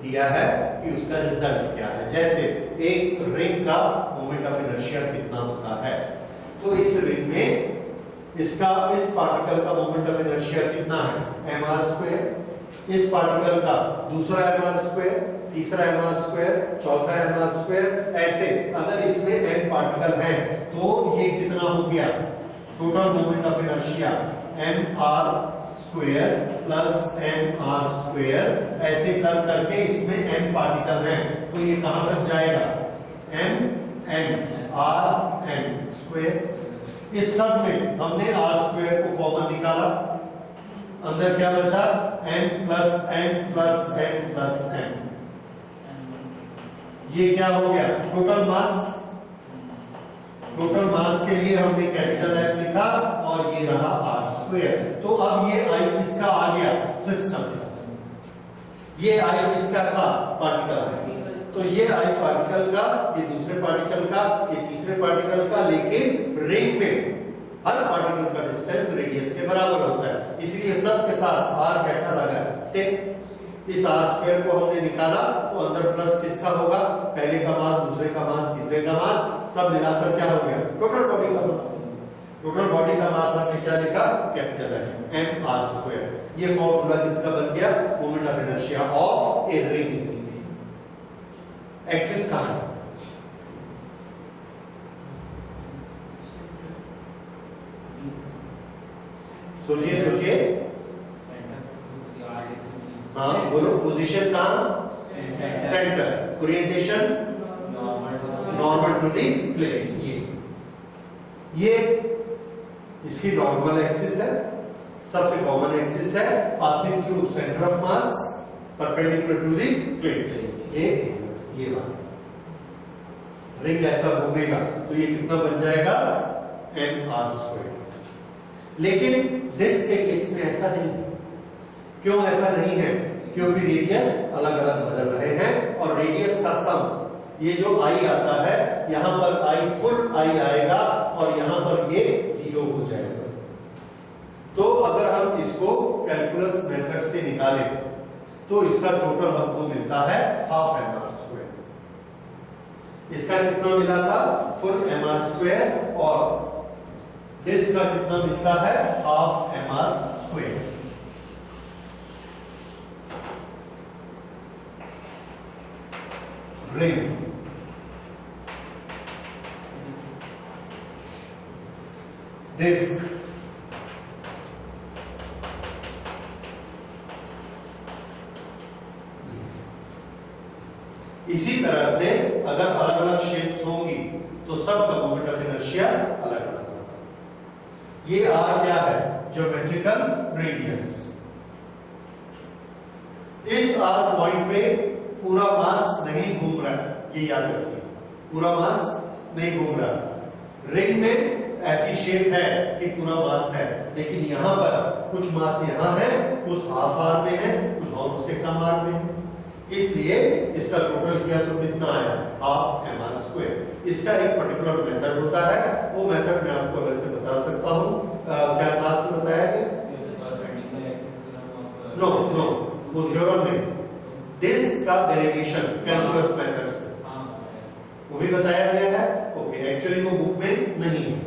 दिया है कि उसका रिजल्ट क्या है। जैसे एक रिंग का मोमेंट ऑफ इनर्शिया कितना होता है, तो इस रिंग में इसका इस पार्टिकल का मोमेंट ऑफ इनर्शिया कितना है, mr²। इस पार्टिकल का दूसरा mr², तीसरा mr², चौथा mr²। ऐसे अगर इसमें n पार्टिकल हैं तो ये कितना हो गया total moment of inertia, mr² plus mr²। ऐसे कर करके इसमें n पार्टिकल हैं तो ये कहां तक जाएगा, m n r n²। इस सब में हमने r² को कॉमन निकाला, अंदर क्या बचा, n plus n plus n plus n। ये क्या हो गया टोटल मास। टोटल मास के लिए हमने कैपिटल M लिखा और ये रहा r²। तो अब ये I किसका आ गया, सिस्टम। ये I किसका था, पार्टिकल है। तो ये I पार्टिकल का, ये दूसरे पार्टिकल का, ये तीसरे पार्टिकल का, लेकिन रिंग में हर पार्टिकल का डिस्टेंस रेडियस के बराबर होता है। इसलिए सब के साथ r कैसा लगा, सेम। इस r² को हमने निकाला तो अंदर प्लस किसका होगा, पहले का मास, दूसरे का मास, तीसरे का मास, सब मिलाकर क्या हो गया टोटल बॉडी का मास। टोटल बॉडी का मास हमने क्या लिखा, कैपिटल है mr²। ये फॉर्मूला किसका बन गया, moment of inertia of a ring. Axis कहां है, सोचिए सोचिए, हाँ बोलो, पोजीशन कहां, centre, orientation normal to the plane. ये इसकी नॉर्मल एक्सिस है, सबसे कॉमन एक्सिस है, passing through centre of mass, perpendicular to the plane. ये बात रिंग ऐसा घूमेगा तो ये कितना बन जाएगा, mr²। लेकिन डिस्क के केस में ऐसा नहीं है। क्यों ऐसा नहीं है, क्योंकि रेडियस अलग अलग बदल रहे हैं और रेडियस का सम, ये जो I आता है यहां पर I फुल I आएगा और यहां पर ये 0 हो जाएगा। तो अगर हम इसको कैलकुलस मेथड से निकालें तो इसका टोटल हमको मिलता है हाफ mr स्क्वायर। इसका कितना मिला था? फुल mr स्क्वायर, और डिस्क का कितना मिलता है? Half mr square. Ring disc इसी तरह से अगर अलग अलग शेप्स होंगी तो सबका मोमेंट ऑफ इनर्शिया अलग अलग होगा। ये आर क्या है? Geometrical radius. इस आर पॉइंट पे पूरा मास नहीं घूम रहा है, ये याद रखिए, पूरा मास नहीं घूम रहा। रिंग में ऐसी शेप है कि पूरा मास है, लेकिन यहां पर कुछ मास यहां है, कुछ हाफ आर में है, कुछ और उससे कम आर में है, इसलिए इसका टोटल किया तो कितना आया? Half mr square. इसका एक पर्टिकुलर मेथड होता है, वो मेथड मैं आपको अलग से बता सकता हूँ। क्या क्लास में बताया गया? नो नो, वो थ्योरम में डिस्क का डेरिवेशन कैलकुलस मेथड से वो भी बताया गया है। ओके, एक्चुअली वो बुक में नहीं है।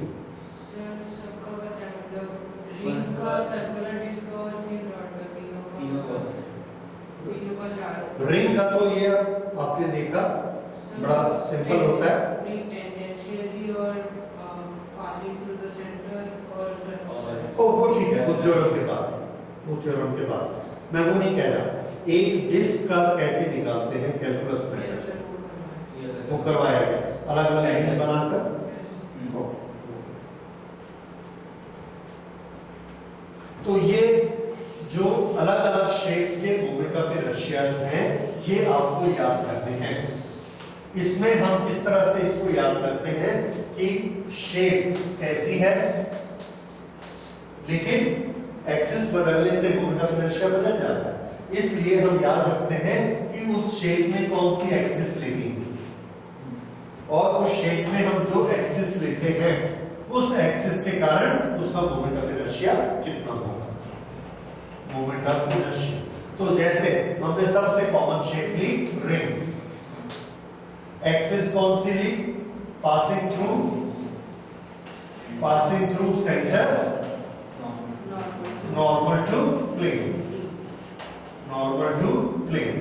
रिंग का तो ये आपने देखा बड़ा सिंपल होता है। वो ठीक है, वो थ्योरम के बाद मैं वो नहीं कह रहा। एक डिस्क का कैसे निकालते हैं कैलकुलस मेथड से, वो करवाया गया अलग अलग रिंग बनाकर। तो ये जो अलग अलग शेप्स के मोमेंट ऑफ इनर्शियाज हैं, ये आपको याद करने हैं। इसमें हम किस तरह से इसको याद करते हैं कि शेप कैसी है, लेकिन एक्सिस बदलने से मोमेंट ऑफ इनर्शिया बदल जाता है। इसलिए हम याद रखते हैं कि उस शेप में कौन सी एक्सिस लेनी है, और उस शेप में हम जो एक्सिस लेते हैं उस एक्सिस के कारण उसका मोमेंट ऑफ इनर्शिया कितना होगा, मोमेंट ऑफ इनर्शिया। तो जैसे हमने सबसे कॉमन शेप ली रिंग, एक्सिस कौन सी ली? Passing through centre, normal to plane,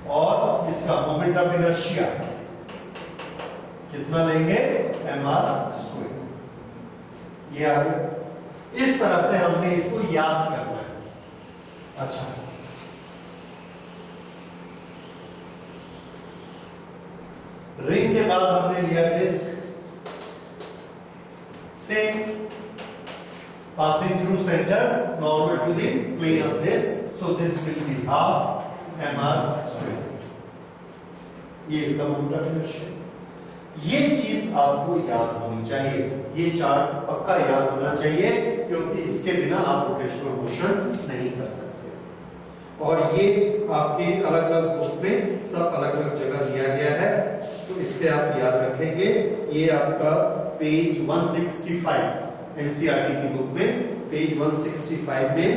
और इसका मोमेंट ऑफ इनर्शिया कितना लेंगे? mr square. ये आ गया। इस तरह से हमने इसको याद करना है। अच्छा, रिंग के बाद हमने लिया disc, same passing through center normal to the plane of disk, so this will be half mr square। ये इसका मोमेंट ऑफ इनर्शिया। ये चीज आपको याद होनी चाहिए, ये चार्ट पक्का याद होना चाहिए, क्योंकि इसके बिना आप रोटेशनल मोशन नहीं कर सकते। और ये आपके अलग अलग बुक में सब अलग अलग जगह दिया गया है, तो इसके आप याद रखेंगे। ये आपका पेज 165 एनसीईआरटी की बुक में, पेज 165 में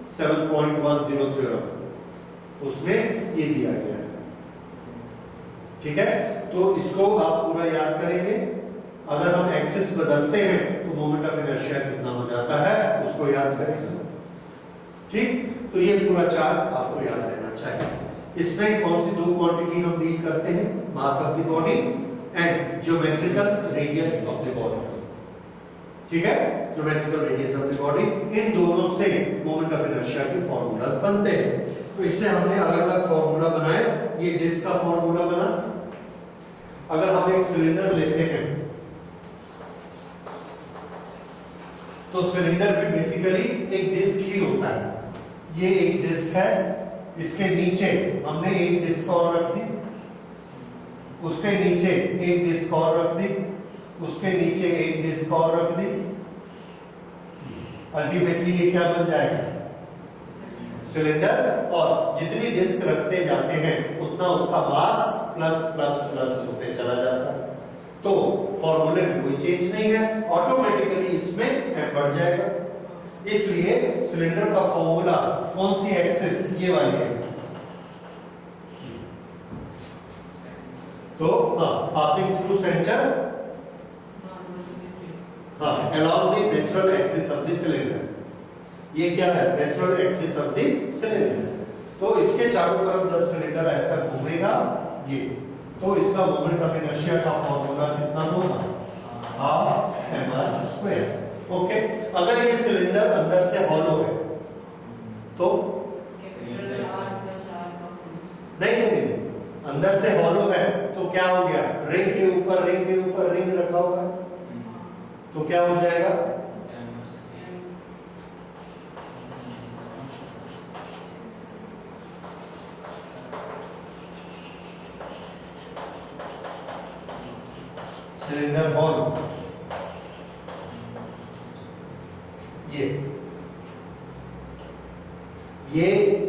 7.10 थ्योरम, उसमें ये दिया गया है। ठीक है, तो इसको आप पूरा याद करेंगे। अगर हम एक्सिस बदलते हैं तो मोमेंट ऑफ इनर्शिया कितना हो जाता है, उसको याद करेंगे। ठीक, तो ये पूरा चार्ट आपको याद रहना चाहिए। इसमें कौन सी दो क्वांटिटी हम डील करते हैं? Mass of the body and geometrical radius of the body. ठीक है, geometrical radius of the body, इन दोनों से मोमेंट ऑफ इनर्शिया के फॉर्मूलाज बनते हैं। तो इससे हमने अलग अलग फॉर्मूला बनाए। ये डिस्क का फॉर्मूला बना। अगर हम एक सिलेंडर लेते हैं तो सिलेंडर भी बेसिकली एक डिस्क ही होता है। ये एक डिस्क है, इसके नीचे हमने एक डिस्क और रख दी, उसके नीचे एक डिस्क और रख दी, उसके नीचे एक डिस्क और रख दी। अल्टीमेटली ये क्या बन जाएगा? सिलेंडर। और जितनी डिस्क रखते जाते हैं उतना उसका मास प्लस प्लस प्लस होते चला जाता है। तो फॉर्मूले में कोई चेंज नहीं है, ऑटोमेटिकली इसमें m बढ़ जाएगा। इसलिए सिलेंडर का फॉर्मूला कौन सी एक्सिस, ये वाली एक्सिस। तो passing through centre, along the natural axis of the cylinder, ये क्या है, natural axis of the cylinder. तो इसके चारों तरफ जब सिलेंडर ऐसा घूमेगा ये, तो इसका मोमेंट ऑफ इनर्शिया का फॉर्मूला कितना होगा, हाफ mr स्क्वायर। ओके, अगर ये सिलेंडर अंदर से हॉलो है तो नहीं, अंदर से हॉलो है तो क्या हो गया, रिंग के ऊपर रिंग रखा हुआ है, तो क्या हो जाएगा, सिलेंडर हॉल, ये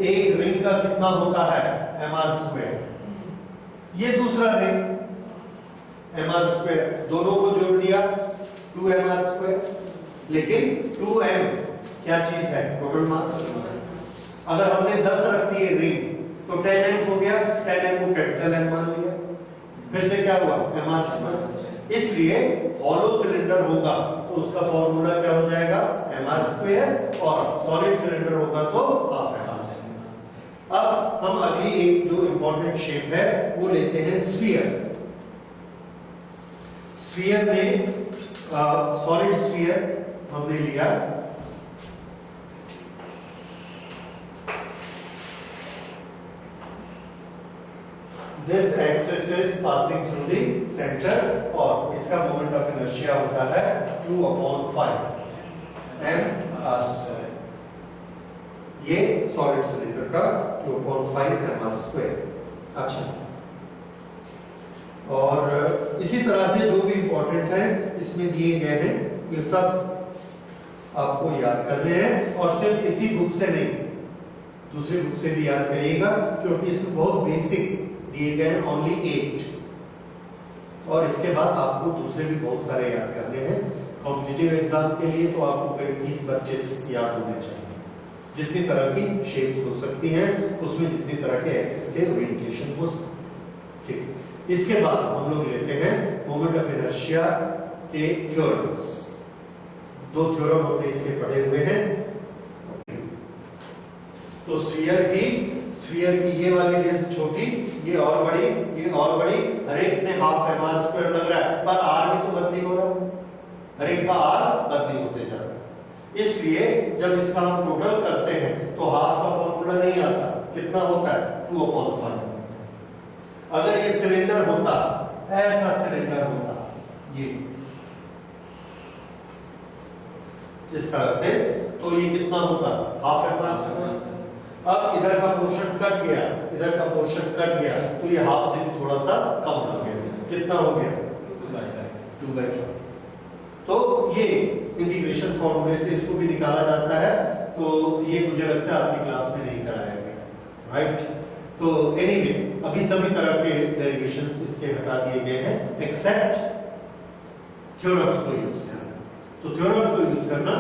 एक रिंग का कितना होता है, mr स्क्वायर, ये दूसरा रिंग mr स्क्वायर, दोनों को जोड़ दिया 2mr स्क्वायर, लेकिन 2m क्या चीज है, टोटल मास। अगर हमने 10 रख दिए रिंग तो 10m हो गया, 10m को कैपिटल M मान लिया, फिर से क्या हुआ, mr स्क्वायर। इसलिए हॉलो सिलेंडर होगा तो उसका फॉर्मूला क्या हो जाएगा, mr स्क्वायर, और सॉलिड सिलेंडर होगा तो हाफ mr। अब हम अगली एक जो इंपॉर्टेंट शेप है वो लेते हैं स्फीयर। स्फीयर में सॉलिड स्फीयर हमने लिया, this axis is passing through the centre, और इसका मोमेंट ऑफ इनर्शिया होता है 2/5 mr²। ये सॉलिड सिलेंडर का 2/5 mr स्क्वायर। अच्छा, और इसी तरह से जो भी इंपॉर्टेंट है इसमें दिए गए हैं, ये सब आपको याद करने हैं, और सिर्फ इसी बुक से नहीं, दूसरी बुक से भी याद करिएगा, क्योंकि इसमें बहुत बेसिक दिए गए हैं, ओनली 8, और इसके बाद आपको दूसरे भी बहुत सारे याद करने हैं। कॉम्पिटिटिव एग्जाम के लिए तो आपको करीब 30-25 याद होने चाहिए, जितनी तरह की शेप्स हो सकती हैं उसमें जितनी तरह के एक्सिस के ओरिएंटेशन हो सकते हैं। ठीक, इसके बाद हम लोग लेते हैं मोमेंट ऑफ इनर्शिया के थ्योरम्स। 2 थ्योरम हमने इसके पढ़े हुए हैं। तो स्फीयर की ये वाली डिस्क छोटी, ये और बड़ी, ये और बड़ी, हर एक में हाफ mr स्क्वायर लग रहा है, पर r भी तो बदली हो रहा है, हर एक का r बदली होते जा रहा है। इसलिए जब इसका हम टोटल करते हैं तो हाफ का फॉर्मूला नहीं आता, कितना होता है, 2/5। अगर ये सिलेंडर होता, ऐसा सिलेंडर होता, ये इस तरह से, तो ये कितना होता, हाफ mr स्क्वायर। अब इधर का पोर्शन कट गया, इधर का पोर्शन कट गया, तो ये हाफ से भी थोड़ा सा कम हो गया, कितना हो गया, 2/5। तो ये इंटीग्रेशन फॉर्मूले से इसको भी निकाला जाता है, तो ये मुझे लगता है आपकी क्लास में नहीं कराया गया, राइट। तो एनीवे, अभी सभी तरह के डेरिवेशंस इसके हटा दिए गए हैं एक्सेप्ट थ्योरम्स को यूज करना। तो थ्योरम्स को यूज करना